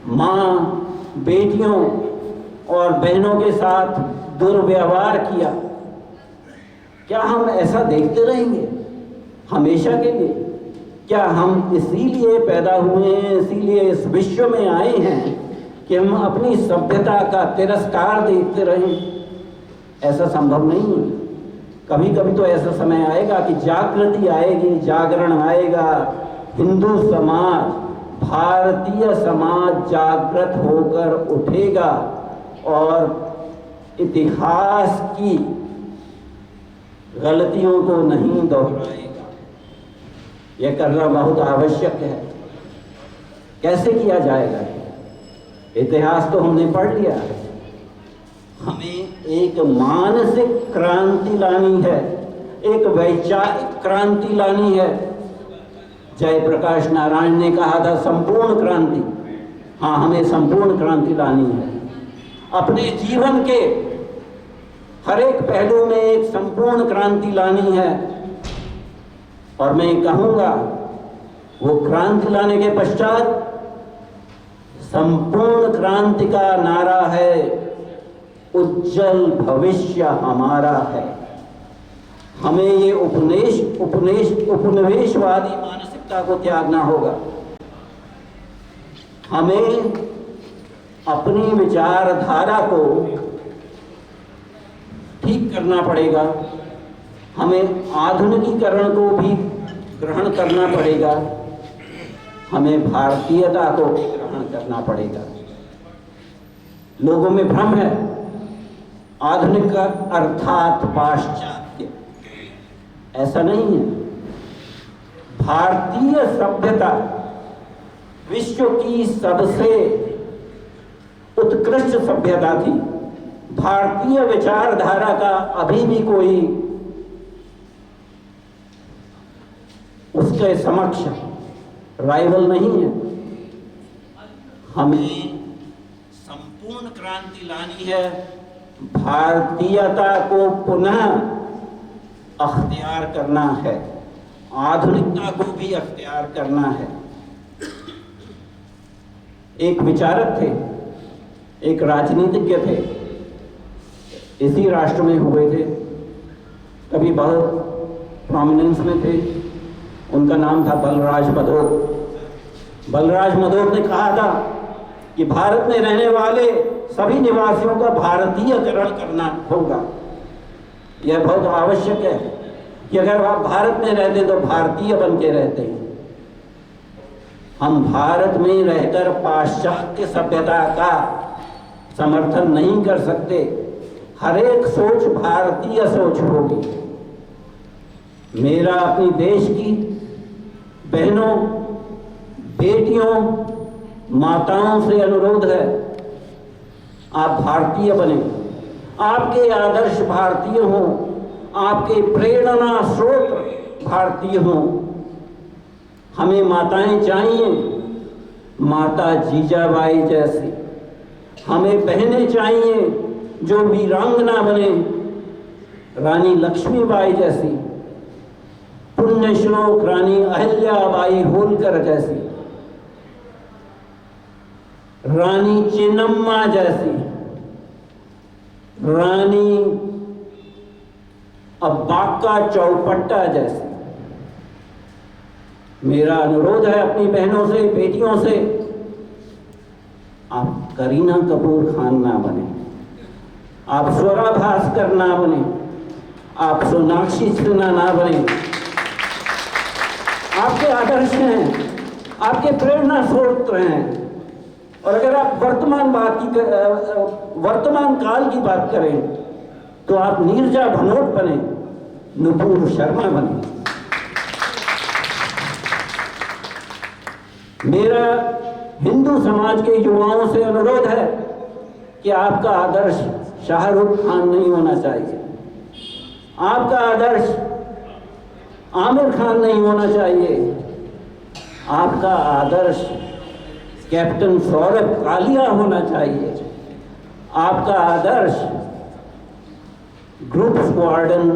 माँ, बेटियों और बहनों के साथ दुर्व्यवहार किया। क्या हम ऐसा देखते रहेंगे हमेशा के लिए? क्या हम इसीलिए पैदा हुए हैं, इसीलिए इस विश्व में आए हैं कि हम अपनी सभ्यता का तिरस्कार देखते रहें? ऐसा संभव नहीं है। कभी कभी तो ऐसा समय आएगा कि जागृति आएगी, जागरण आएगा। हिंदू समाज, भारतीय समाज जागृत होकर उठेगा और इतिहास की गलतियों को नहीं दोहराएगा। यह करना बहुत आवश्यक है। कैसे किया जाएगा? इतिहास तो हमने पढ़ लिया है। हमें एक मानसिक क्रांति लानी है, एक वैचारिक क्रांति लानी है। जयप्रकाश नारायण ने कहा था संपूर्ण क्रांति। हाँ, हमें संपूर्ण क्रांति लानी है। अपने जीवन के हर एक पहलू में एक संपूर्ण क्रांति लानी है। और मैं कहूँगा वो क्रांति लाने के पश्चात संपूर्ण क्रांति का नारा है उज्जवल भविष्य हमारा है। हमें ये उपनिवेशवादी मानसिकता को त्यागना होगा। हमें अपनी विचारधारा को ठीक करना पड़ेगा। हमें आधुनिकीकरण को भी ग्रहण करना पड़ेगा। हमें भारतीयता को भी ग्रहण करना पड़ेगा। लोगों में भ्रम है, आधुनिक अर्थात पाश्चात्य। ऐसा नहीं है। भारतीय सभ्यता विश्व की सबसे उत्कृष्ट सभ्यता थी। भारतीय विचारधारा का अभी भी कोई उसके समक्ष राइवल नहीं है। हमें संपूर्ण क्रांति लानी है। भारतीयता को पुनः अख्तियार करना है, आधुनिकता को भी अख्तियार करना है। एक विचारक थे, एक राजनीतिज्ञ थे, इसी राष्ट्र में हुए थे, कभी बहुत प्रोमिनेंस में थे। उनका नाम था बलराज मधोक। बलराज मधोक ने कहा था कि भारत में रहने वाले सभी निवासियों का भारतीयकरण करना होगा। यह बहुत आवश्यक है कि अगर आप भारत में रहते तो भारतीय बन के रहते हैं। हम भारत में रहकर पाश्चात्य सभ्यता का समर्थन नहीं कर सकते। हर एक सोच भारतीय सोच होगी। मेरा अपनी देश की बहनों, बेटियों, माताओं से अनुरोध है, आप भारतीय बने। आपके आदर्श भारतीय हों, आपके प्रेरणा स्रोत भारतीय हों। हमें माताएं चाहिए, माता जीजाबाई जैसी। हमें बहनें चाहिए जो वीरांगना बने, रानी लक्ष्मीबाई जैसी, पुण्य श्लोक रानी अहिल्याबाई होलकर जैसी, रानी चेन्नम्मा जैसी, रानी अब्बाका चौपट्टा जैसी। मेरा अनुरोध है अपनी बहनों से, बेटियों से, आप करीना कपूर खान ना बने, आप स्वरा भास्कर ना बने, आप सोनाक्षी सिन्हा ना बने। आपके आदर्श हैं, आपके प्रेरणा स्रोत हैं। और अगर आप वर्तमान काल की बात करें तो आप नीरजा भनोट बने, नुपुर शर्मा बने। मेरा हिंदू समाज के युवाओं से अनुरोध है कि आपका आदर्श शाहरुख खान नहीं होना चाहिए, आपका आदर्श आमिर खान नहीं होना चाहिए, आपका आदर्श कैप्टन सौरभ कालिया होना चाहिए, आपका आदर्श ग्रुप स्क्वाड्रन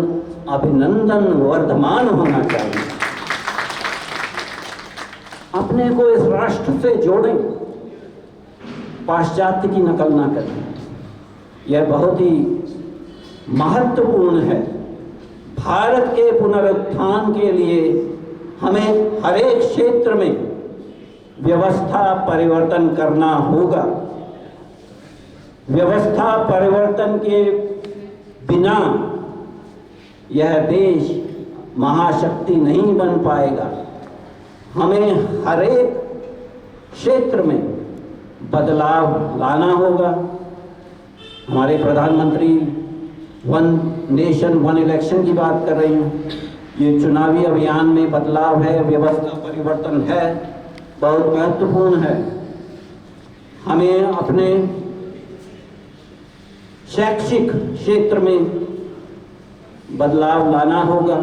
अभिनंदन वर्धमान होना चाहिए। अपने को इस राष्ट्र से जोड़ें, पाश्चात्य की नकल ना करें। यह बहुत ही महत्वपूर्ण है। भारत के पुनरुत्थान के लिए हमें हर एक क्षेत्र में व्यवस्था परिवर्तन करना होगा। व्यवस्था परिवर्तन के बिना यह देश महाशक्ति नहीं बन पाएगा। हमें हर एक क्षेत्र में बदलाव लाना होगा। हमारे प्रधानमंत्री वन नेशन वन इलेक्शन की बात कर रही हैं। ये चुनावी अभियान में बदलाव है, व्यवस्था परिवर्तन है, बहुत महत्वपूर्ण है। हमें अपने शैक्षिक क्षेत्र में बदलाव लाना होगा।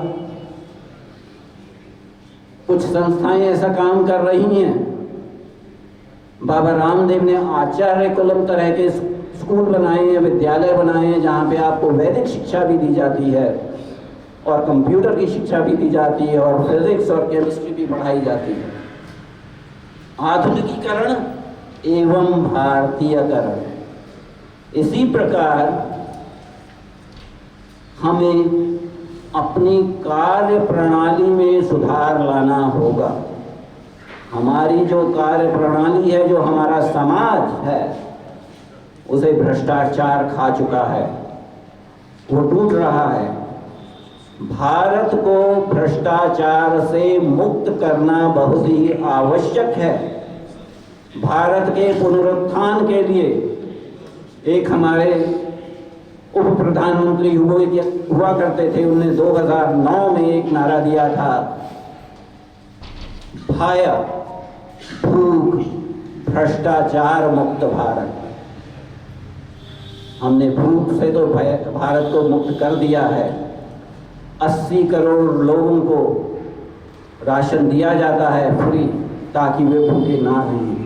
कुछ संस्थाएं ऐसा काम कर रही हैं। बाबा रामदेव ने आचार्य कुलम तरह के स्कूल बनाए हैं, विद्यालय बनाए हैं, जहाँ पे आपको वैदिक शिक्षा भी दी जाती है और कंप्यूटर की शिक्षा भी दी जाती है और फिजिक्स और केमिस्ट्री भी पढ़ाई जाती है। आधुनिकीकरण एवं भारतीयकरण। इसी प्रकार हमें अपनी कार्य प्रणाली में सुधार लाना होगा। हमारी जो कार्य प्रणाली है, जो हमारा समाज है, उसे भ्रष्टाचार खा चुका है, वो टूट रहा है। भारत को भ्रष्टाचार से मुक्त करना बहुत ही आवश्यक है। भारत के पुनरुत्थान के लिए एक हमारे उप प्रधानमंत्री हुआ करते थे, उन्होंने 2009 में एक नारा दिया था, भाया भूख भ्रष्टाचार मुक्त भारत। हमने भूख से तो भारत को मुक्त कर दिया है। 80 करोड़ लोगों को राशन दिया जाता है फ्री, ताकि वे भूखे ना रहें।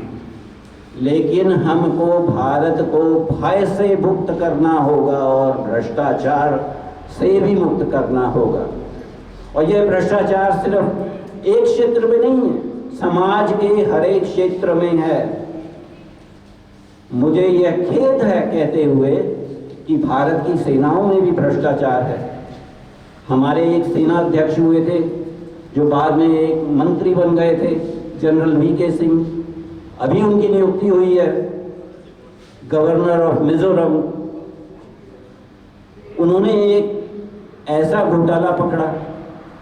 लेकिन हमको भारत को भय से मुक्त करना होगा और भ्रष्टाचार से भी मुक्त करना होगा। और यह भ्रष्टाचार सिर्फ एक क्षेत्र में नहीं है, समाज के हर एक क्षेत्र में है। मुझे यह खेद है कहते हुए कि भारत की सेनाओं में भी भ्रष्टाचार है। हमारे एक सेना अध्यक्ष हुए थे, जो बाद में एक मंत्री बन गए थे, जनरल वीके सिंह। अभी उनकी नियुक्ति हुई है गवर्नर ऑफ मिजोरम। उन्होंने एक ऐसा घोटाला पकड़ा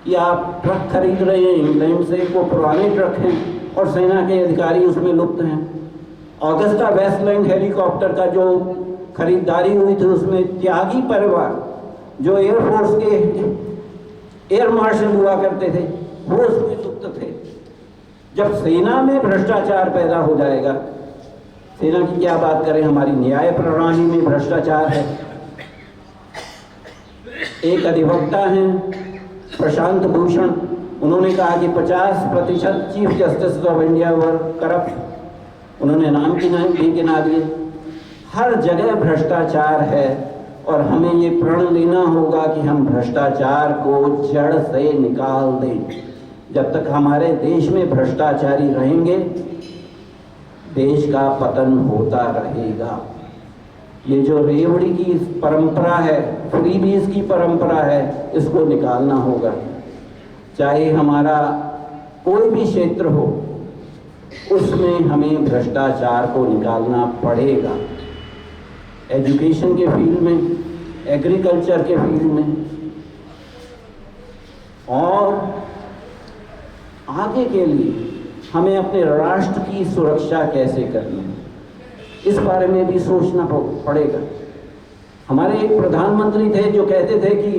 कि आप ट्रक खरीद रहे हैं इंग्लैंड से, वो पुराने ट्रक हैं और सेना के अधिकारी उसमें लुप्त हैं। ऑगस्टा वेस्टलैंड हेलीकॉप्टर का जो खरीदारी हुई थी, उसमें त्यागी परिवार, जो एयरफोर्स के एयर मार्शल हुआ करते थे, वो उसमें लुप्त थे। जब सेना में भ्रष्टाचार पैदा हो जाएगा, सेना की क्या बात करें, हमारी न्याय प्रणाली में भ्रष्टाचार है। एक अधिवक्ता हैं प्रशांत भूषण, उन्होंने कहा कि 50% chief justice of India were corrupt. उन्होंने नाम भी गिना दिए। हर जगह भ्रष्टाचार है और हमें ये प्रण लेना होगा कि हम भ्रष्टाचार को जड़ से निकाल दें। जब तक हमारे देश में भ्रष्टाचारी रहेंगे, देश का पतन होता रहेगा। ये जो रेवड़ी की परंपरा है, फ्रीबीज की परंपरा है, इसको निकालना होगा। चाहे हमारा कोई भी क्षेत्र हो, उसमें हमें भ्रष्टाचार को निकालना पड़ेगा। एजुकेशन के फील्ड में, एग्रीकल्चर के फील्ड में, और आगे के लिए हमें अपने राष्ट्र की सुरक्षा कैसे करनी है, इस बारे में भी सोचना पड़ेगा। हमारे एक प्रधानमंत्री थे जो कहते थे कि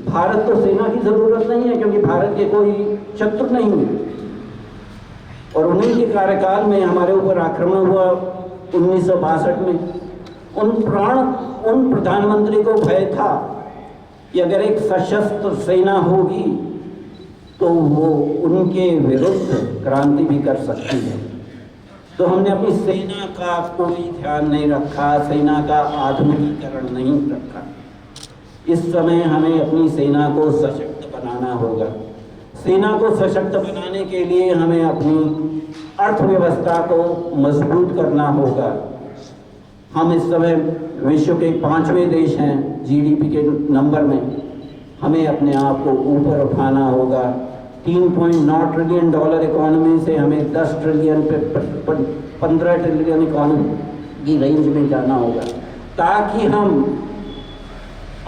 भारत तो सेना की ज़रूरत नहीं है क्योंकि भारत के कोई शत्रु नहीं है। और उन्हीं के कार्यकाल में हमारे ऊपर आक्रमण हुआ 1962 में। उन प्रधानमंत्री को भय था कि अगर एक सशस्त्र सेना होगी तो वो उनके विरुद्ध क्रांति भी कर सकती है। तो हमने अपनी सेना का कोई ध्यान नहीं रखा, सेना का आधुनिकीकरण नहीं रखा। इस समय हमें अपनी सेना को सशक्त बनाना होगा। सेना को सशक्त बनाने के लिए हमें अपनी अर्थव्यवस्था को मजबूत करना होगा। हम इस समय विश्व के 5वें देश हैं जीडीपी के नंबर में। हमें अपने आप को ऊपर उठाना होगा। $3.9 ट्रिलियन इकोनॉमी से हमें 10 ट्रिलियन पे 15 ट्रिलियन इकोनॉमी की रेंज में जाना होगा, ताकि हम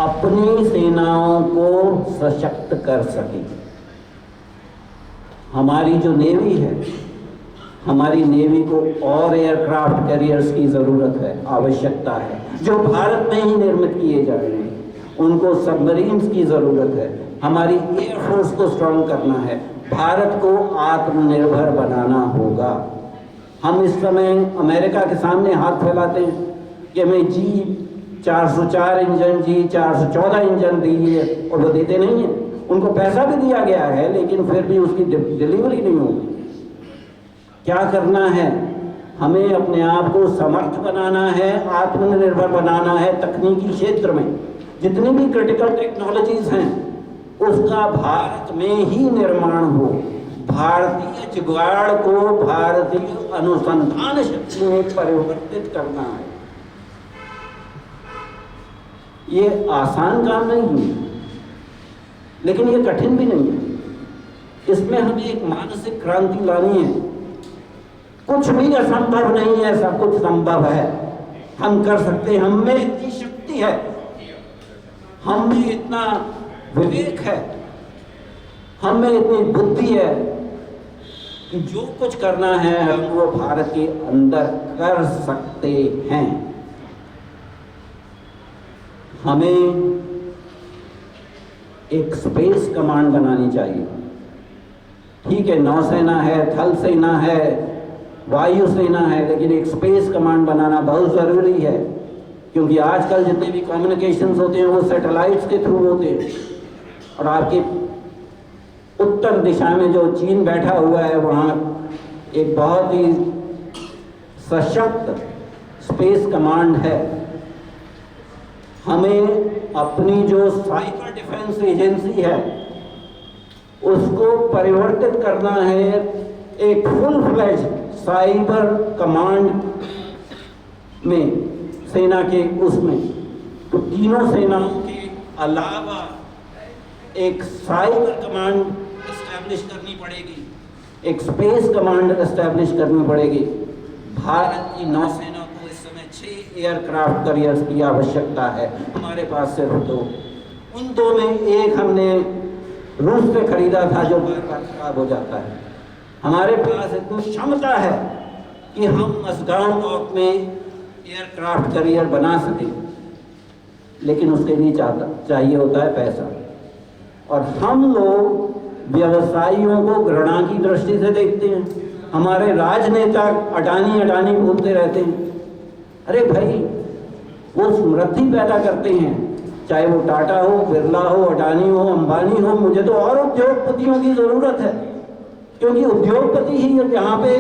अपनी सेनाओं को सशक्त कर सकें। हमारी जो नेवी है, हमारी नेवी को और एयरक्राफ्ट कैरियर्स की ज़रूरत है, आवश्यकता है, जो भारत में ही निर्मित किए जा रहे हैं। उनको सबमरीन्स की ज़रूरत है। हमारी एयरफोर्स को स्ट्रॉन्ग करना है। भारत को आत्मनिर्भर बनाना होगा। हम इस समय अमेरिका के सामने हाथ फैलाते हैं कि हमें G404 इंजन, G414 इंजन दीजिए, और वो देते नहीं हैं। उनको पैसा भी दिया गया है लेकिन फिर भी उसकी डिलीवरी नहीं होगी। क्या करना है? हमें अपने आप को समर्थ बनाना है, आत्मनिर्भर बनाना है। तकनीकी क्षेत्र में जितनी भी क्रिटिकल टेक्नोलॉजीज हैं, उसका भारत में ही निर्माण हो। भारतीय जुगाड़ को भारतीय अनुसंधान शक्ति में परिवर्तित करना है। ये आसान काम नहीं है, लेकिन ये कठिन भी नहीं है। इसमें हमें एक मानसिक क्रांति लानी है। कुछ भी असंभव नहीं है, सब कुछ संभव है। हम कर सकते हैं। हम में इतनी शक्ति है, हम में इतना विवेक है, हम में इतनी बुद्धि है कि जो कुछ करना है हम वो भारत के अंदर कर सकते हैं। हमें एक स्पेस कमांड बनानी चाहिए। ठीक है, नौसेना है, थल सेना है, वायुसेना है, लेकिन एक स्पेस कमांड बनाना बहुत ज़रूरी है, क्योंकि आजकल जितने भी कम्युनिकेशंस होते हैं वो सैटेलाइट्स के थ्रू होते हैं। और आपकी उत्तर दिशा में जो चीन बैठा हुआ है, वहाँ एक बहुत ही सशक्त स्पेस कमांड है। हमें अपनी जो साइबर डिफेंस एजेंसी है उसको परिवर्तित करना है एक फुल फ्लैज साइबर कमांड में, सेना के उसमें। तो तीनों सेनाओं के अलावा एक साइबर कमांड एस्टैब्लिश करनी पड़ेगी, एक स्पेस कमांड एस्टैब्लिश करनी पड़ेगी। भारत की नौसेना को इस समय 6 एयरक्राफ्ट कैरियर्स की आवश्यकता है, हमारे पास सिर्फ 2। उन 2 में एक हमने रूस से खरीदा था जो बार बार खराब हो जाता है। हमारे पास इतनी क्षमता है कि हम मज़गांव डॉक में एयरक्राफ्ट कैरियर बना सकें, लेकिन उसके लिए चाहिए होता है पैसा। और हम लोग व्यवसायियों को घृणा की दृष्टि से देखते हैं। हमारे राजनेता अडानी अडानी बोलते रहते हैं। अरे भाई, वो समृद्धि पैदा करते हैं, चाहे वो टाटा हो, बिरला हो, अडानी हो, अंबानी हो। मुझे तो और उद्योगपतियों की ज़रूरत है, क्योंकि उद्योगपति ही यहाँ पे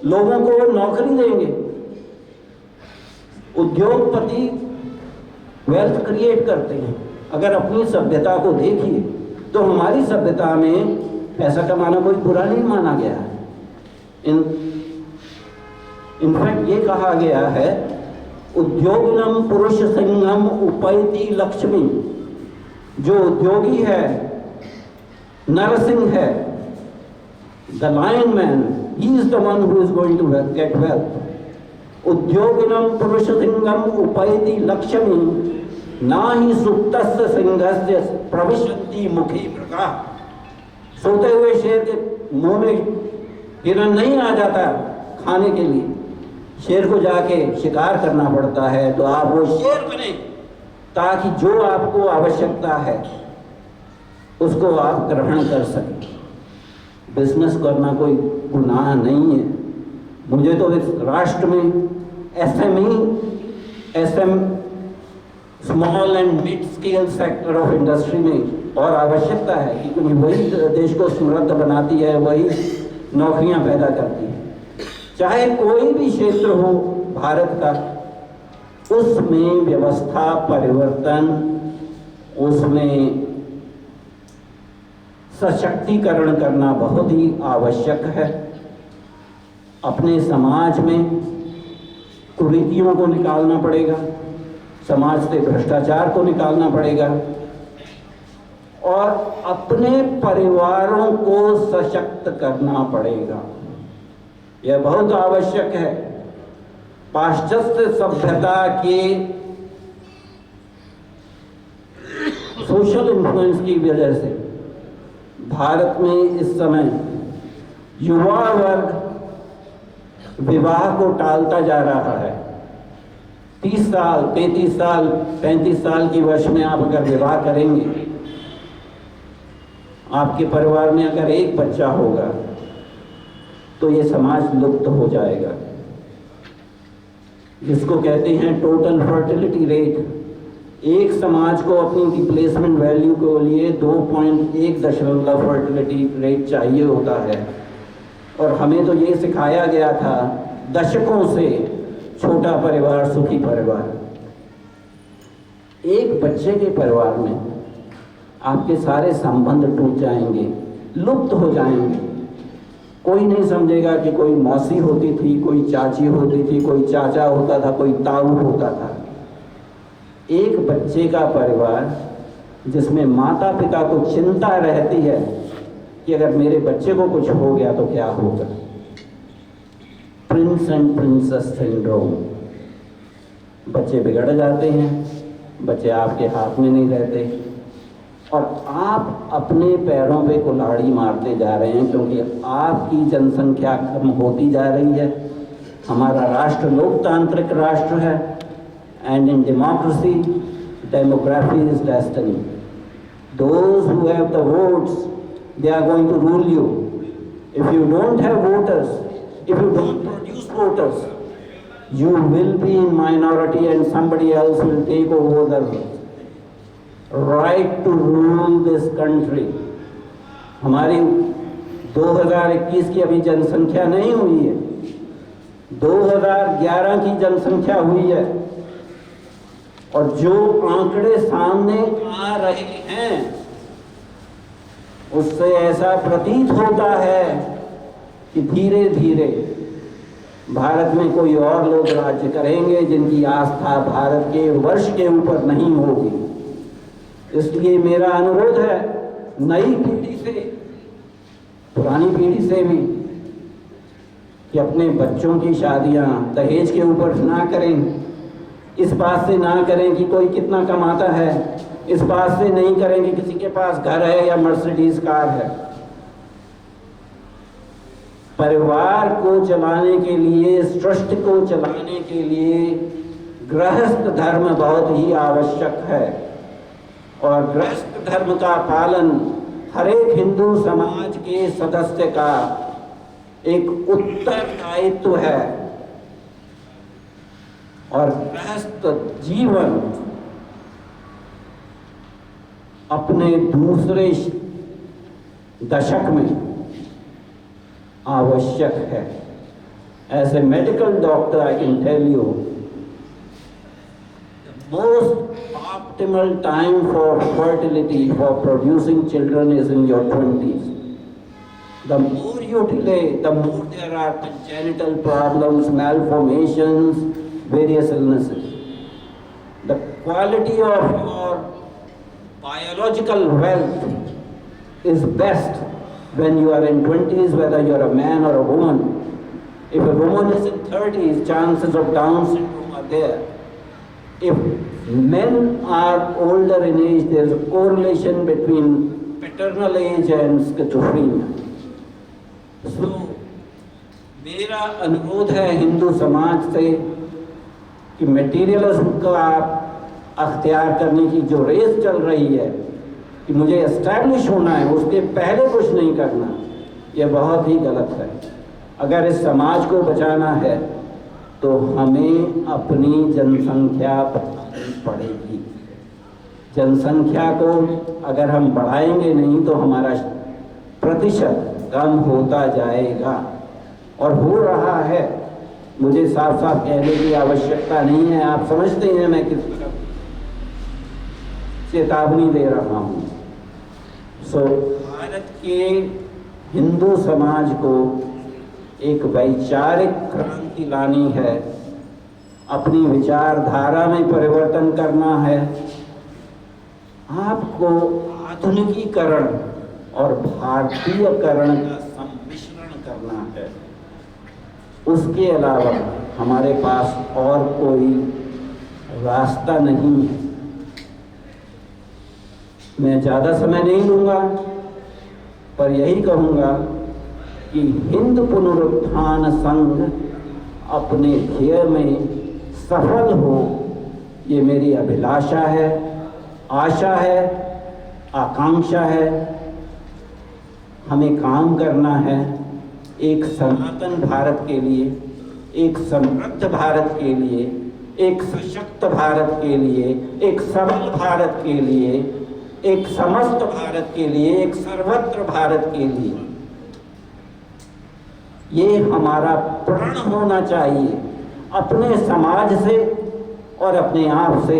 लोगों को नौकरी देंगे। उद्योगपति वेल्थ क्रिएट करते हैं। अगर अपनी सभ्यता को देखिए तो हमारी सभ्यता में पैसा कमाना कोई बुरा नहीं माना गया है। इनफैक्ट ये कहा गया है, उद्योगिनम पुरुष सिंहम उपैति लक्ष्मी। जो उद्योगी है, नरसिंह है, the lion man, he is the one who is going to get wealth. उद्योगिनम पुरुष सिंहम उपैति लक्ष्मी ना ही सुप्तस्य सिंहस्य प्रविशन्ति मुखे मृगा। सोते हुए शेर के मुंह में हिरण नहीं आ जाता खाने के लिए, शेर को जाके शिकार करना पड़ता है। तो आप वो शेर बने ताकि जो आपको आवश्यकता है उसको आप ग्रहण कर सकें। बिजनेस करना कोई गुनाह नहीं है। मुझे तो इस राष्ट्र में SM small and mid scale sector of industry में और आवश्यकता है, क्योंकि वही देश को समृद्ध बनाती है, वही नौकरियां पैदा करती है। चाहे कोई भी क्षेत्र हो भारत का, उसमें व्यवस्था परिवर्तन, उसमें सशक्तिकरण करना बहुत ही आवश्यक है। अपने समाज में कुरीतियों को निकालना पड़ेगा, समाज से भ्रष्टाचार को निकालना पड़ेगा और अपने परिवारों को सशक्त करना पड़ेगा। यह बहुत आवश्यक है। पाश्चात्य सभ्यता के सोशल इन्फ्लुएंस की वजह से भारत में इस समय युवा वर्ग विवाह को टालता जा रहा है। 30 साल, 33 साल, 35 साल की वर्ष में आप अगर विवाह करेंगे, आपके परिवार में अगर एक बच्चा होगा तो ये समाज लुप्त हो जाएगा। जिसको कहते हैं टोटल फर्टिलिटी रेट, एक समाज को अपनी रिप्लेसमेंट वैल्यू के लिए 2.1 फर्टिलिटी रेट चाहिए होता है। और हमें तो ये सिखाया गया था दशकों से, छोटा परिवार सुखी परिवार। एक बच्चे के परिवार में आपके सारे संबंध टूट जाएंगे, लुप्त हो जाएंगे। कोई नहीं समझेगा कि कोई मौसी होती थी, कोई चाची होती थी, कोई चाचा होता था, कोई ताऊ होता था। एक बच्चे का परिवार जिसमें माता पिता को चिंता रहती है कि अगर मेरे बच्चे को कुछ हो गया तो क्या होगा। प्रिंस एंड प्रिंसेस सिंड्रोम, बच्चे बिगड़ जाते हैं, बच्चे आपके हाथ में नहीं रहते और आप अपने पैरों पे कुल्हाड़ी मारते जा रहे हैं, क्योंकि आपकी जनसंख्या कम होती जा रही है। हमारा राष्ट्र लोकतांत्रिक राष्ट्र है and in democracy demography is destiny. Those who have the votes, they are going to rule you. If you don't have voters, if you don't produce voters, you will be in minority and somebody else will take over the right to rule this country. हमारी 2021 की अभी जनसंख्या नहीं हुई है, 2011 की जनसंख्या हुई है और जो आंकड़े सामने आ रहे हैं उससे ऐसा प्रतीत होता है कि धीरे धीरे भारत में कोई और लोग राज्य करेंगे जिनकी आस्था भारत के वर्ष के ऊपर नहीं होगी। इसलिए मेरा अनुरोध है नई पीढ़ी से, पुरानी पीढ़ी से भी, कि अपने बच्चों की शादियां दहेज के ऊपर ना करें। इस बात से ना करें कि कोई कितना कमाता है, इस बात से नहीं करें कि किसी के पास घर है या मर्सिडीज कार है। परिवार को चलाने के लिए, सृष्टि को चलाने के लिए गृहस्थ धर्म बहुत ही आवश्यक है और गृहस्थ धर्म का पालन हर एक हिंदू समाज के सदस्य का एक उत्तरदायित्व है। और गृहस्थ जीवन अपने दूसरे दशक में आवश्यक है। As a medical doctor I can tell you most optimal time for fertility, for producing children is in your 20s. The more you delay, the more there are congenital problems, malformations, various illnesses. The quality of your biological wealth is best when you are in 20s, whether you are a man or a woman. If a woman is in 30s, chances of Down syndrome are there. If men are older in age, there is a correlation between paternal age and schizophrenia. So, मेरा अनुरोध है हिंदू समाज से कि materialism का आप अख्तियार करने की जो रेस चल रही है कि मुझे एस्टैब्लिश होना है, उसके पहले कुछ नहीं करना, ये बहुत ही गलत है। अगर इस समाज को बचाना है तो हमें अपनी जनसंख्या बढ़ानी पड़ेगी। जनसंख्या को अगर हम बढ़ाएंगे नहीं तो हमारा प्रतिशत कम होता जाएगा और हो रहा है। मुझे साफ साफ कहने की आवश्यकता नहीं है, आप समझते हैं मैं किस तरह चेतावनी दे रहा हूँ। भारत के हिंदू समाज को एक वैचारिक क्रांति लानी है, अपनी विचारधारा में परिवर्तन करना है, आपको आधुनिकीकरण और भारतीयकरण का सम्मिश्रण करना है। उसके अलावा हमारे पास और कोई रास्ता नहीं है। मैं ज़्यादा समय नहीं लूँगा, पर यही कहूँगा कि हिंद पुनरुत्थान संघ अपने ध्येय में सफल हो, ये मेरी अभिलाषा है, आशा है, आकांक्षा है। हमें काम करना है एक सनातन भारत के लिए, एक समृद्ध भारत के लिए, एक सशक्त भारत के लिए, एक सबल भारत के लिए, एक समस्त भारत के लिए, एक सर्वत्र भारत के लिए। ये हमारा प्रण होना चाहिए अपने समाज से और अपने आप से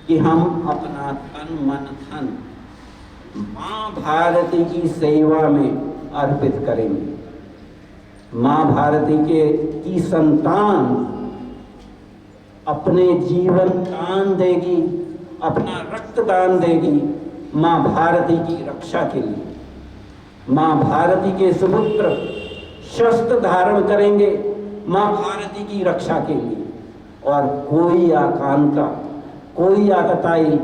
कि हम अपना तन मन धन माँ भारती की सेवा में अर्पित करेंगे। माँ भारती की संतान अपने जीवन दान देगी, अपना रक्त दान देगी माँ भारती की रक्षा के लिए। माँ भारती के सुपुत्र शस्त्र धारण करेंगे माँ भारती की रक्षा के लिए। और कोई आकांक्षा, कोई आतताई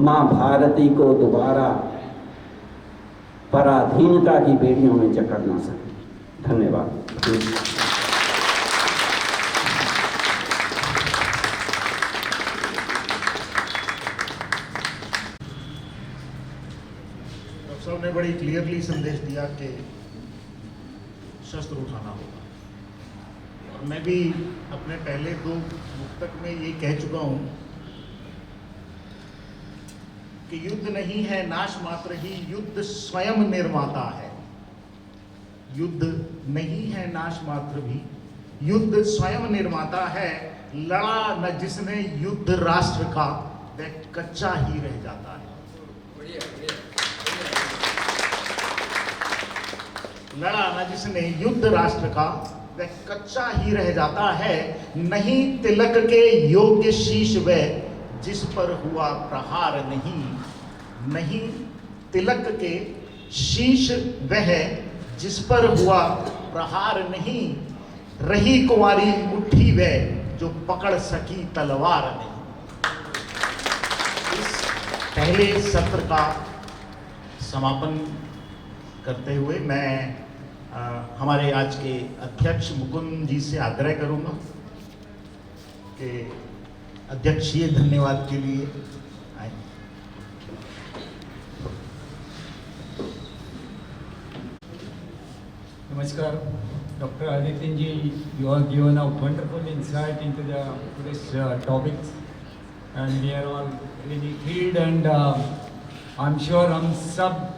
माँ भारती को दोबारा पराधीनता की बेड़ियों में जकड़ ना सके। धन्यवाद। डॉक्टर साहब ने बड़ी क्लियरली संदेश दिया कि शस्त्र उठाना होगा, और मैं भी अपने पहले 2 मुक्तक में ये कह चुका हूं कि युद्ध नहीं है नाश मात्र ही, युद्ध स्वयं निर्माता है। युद्ध नहीं है नाश मात्र भी, युद्ध स्वयं निर्माता है। लड़ा न जिसने युद्ध राष्ट्र का, वह कच्चा ही रह जाता है। लड़ा न जिसने युद्ध राष्ट्र का, वह कच्चा ही रह जाता है। नहीं तिलक के योग्य शीश वह जिस पर हुआ प्रहार नहीं। नहीं तिलक के शीश वह जिस पर हुआ प्रहार नहीं। रही कुंवारी मुट्ठी वह जो पकड़ सकी तलवार नहीं। इस पहले सत्र का समापन करते हुए मैं हमारे आज के अध्यक्ष मुकुंद जी से आग्रह करूंगा कि अध्यक्षीय धन्यवाद के लिए आए। Namaskar, Dr. Adityan ji, you have given a wonderful insight into today's topics, and we are all really thrilled, and I'm sure हम सब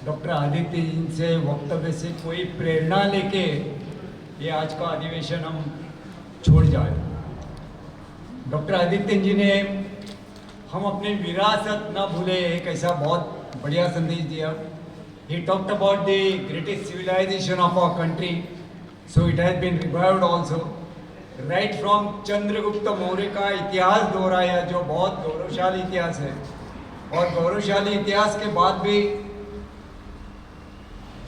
डॉक्टर आदित्य जी से वक्तव्य से कोई प्रेरणा लेके ये आज का अधिवेशन हम छोड़ जाए। डॉक्टर आदित्य जी ने हम अपनी विरासत न भूले एक ऐसा बहुत बढ़िया संदेश दिया. He talked about the greatest civilization of our country, so it has been revived also. Right from Chandragupta Maurya का इतिहास दोहराया जो बहुत गौरवशाली इतिहास है, और गौरवशाली इतिहास के बाद भी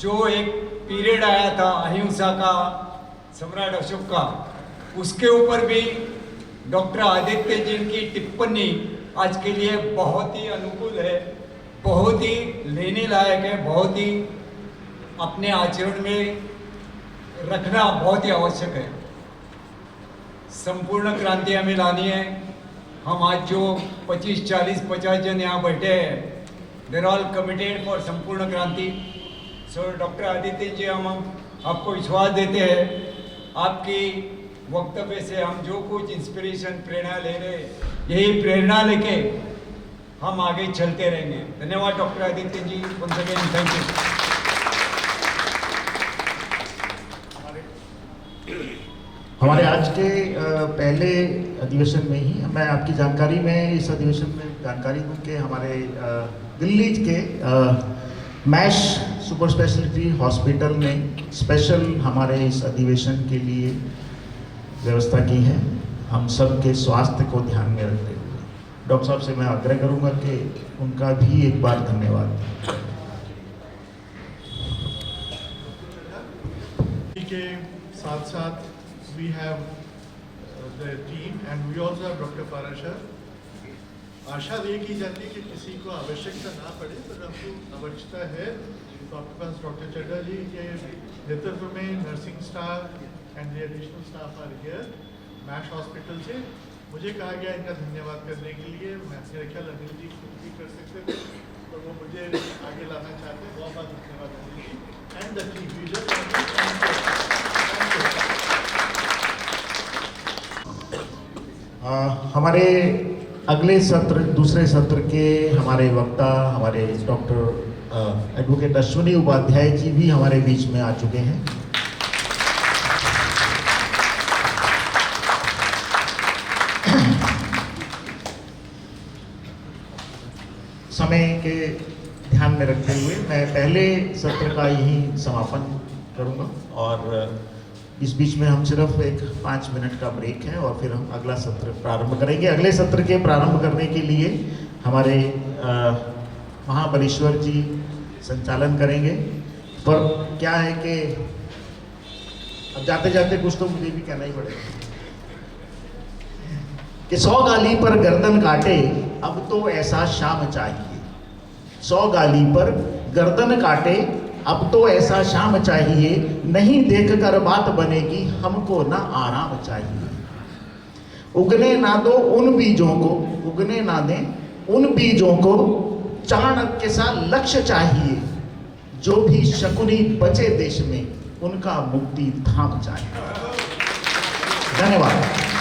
जो एक पीरियड आया था अहिंसा का, सम्राट अशोक का, उसके ऊपर भी डॉक्टर आदित्य जी की टिप्पणी आज के लिए बहुत ही अनुकूल है, बहुत ही लेने लायक है, बहुत ही अपने आचरण में रखना बहुत ही आवश्यक है. संपूर्ण क्रांति हमें लानी है. हम आज जो 25, 40, 50 जन यहाँ बैठे हैं, देर ऑल कमिटेड फॉर संपूर्ण क्रांति. सो डॉक्टर आदित्य जी, हम आपको विश्वास देते हैं, आपकी वक्तव्य से हम जो कुछ इंस्पिरेशन प्रेरणा ले रहे, यही प्रेरणा लेके हम आगे चलते रहेंगे. धन्यवाद doctor Aditya ji, once again thank you. हमारे आज के पहले अधिवेशन में ही मैं आपकी जानकारी में इस अधिवेशन में जानकारी दूं कि हमारे दिल्ली के मैश सुपर स्पेशलिटी हॉस्पिटल ने स्पेशल हमारे इस अधिवेशन के लिए व्यवस्था की है. हम सब के स्वास्थ्य को ध्यान में रखते हुए डॉक्टर साहब से मैं आग्रह करूंगा कि उनका भी एक बार धन्यवाद. के साथ साथ we have the team and we also have Dr. Parashar. आशा ये की जाती है कि किसी को आवश्यकता ना पड़े, पर आपको आवश्यकता है तो आपके पास डॉक्टर चड्डा जी के नेतृत्व में nursing staff and the additional staff are here मैश हॉस्पिटल से. मुझे कहा गया इनका धन्यवाद करने के लिए. मेरा ख्याल अनिल जी खुद भी कर सकते थे, पर वो मुझे आगे लाना चाहते हैं. बहुत बहुत धन्यवाद Anil ji and the chief. हमारे अगले सत्र, दूसरे सत्र के हमारे वक्ता, हमारे डॉक्टर एडवोकेट अश्विनी उपाध्याय जी भी हमारे बीच में आ चुके हैं. समय के ध्यान में रखते हुए मैं पहले सत्र का यही समापन करूंगा और इस बीच में हम सिर्फ एक 5 मिनट का ब्रेक है और फिर हम अगला सत्र प्रारंभ करेंगे. अगले सत्र के प्रारंभ करने के लिए हमारे महाबलेश्वर जी संचालन करेंगे. पर क्या है कि अब जाते जाते कुछ तो मुझे भी कहना ही पड़ेगा कि 100 गाली पर गर्दन काटे अब तो ऐसा शाम चाहिए. 100 गाली पर गर्दन काटे अब तो ऐसा शाम चाहिए, नहीं देखकर बात बनेगी हमको ना आराम चाहिए. उगने ना दो उन बीजों को, उगने ना दें उन बीजों को, चाणक्य सा लक्ष्य चाहिए. जो भी शकुनी बचे देश में उनका मुक्ति धाम चाहिए. धन्यवाद.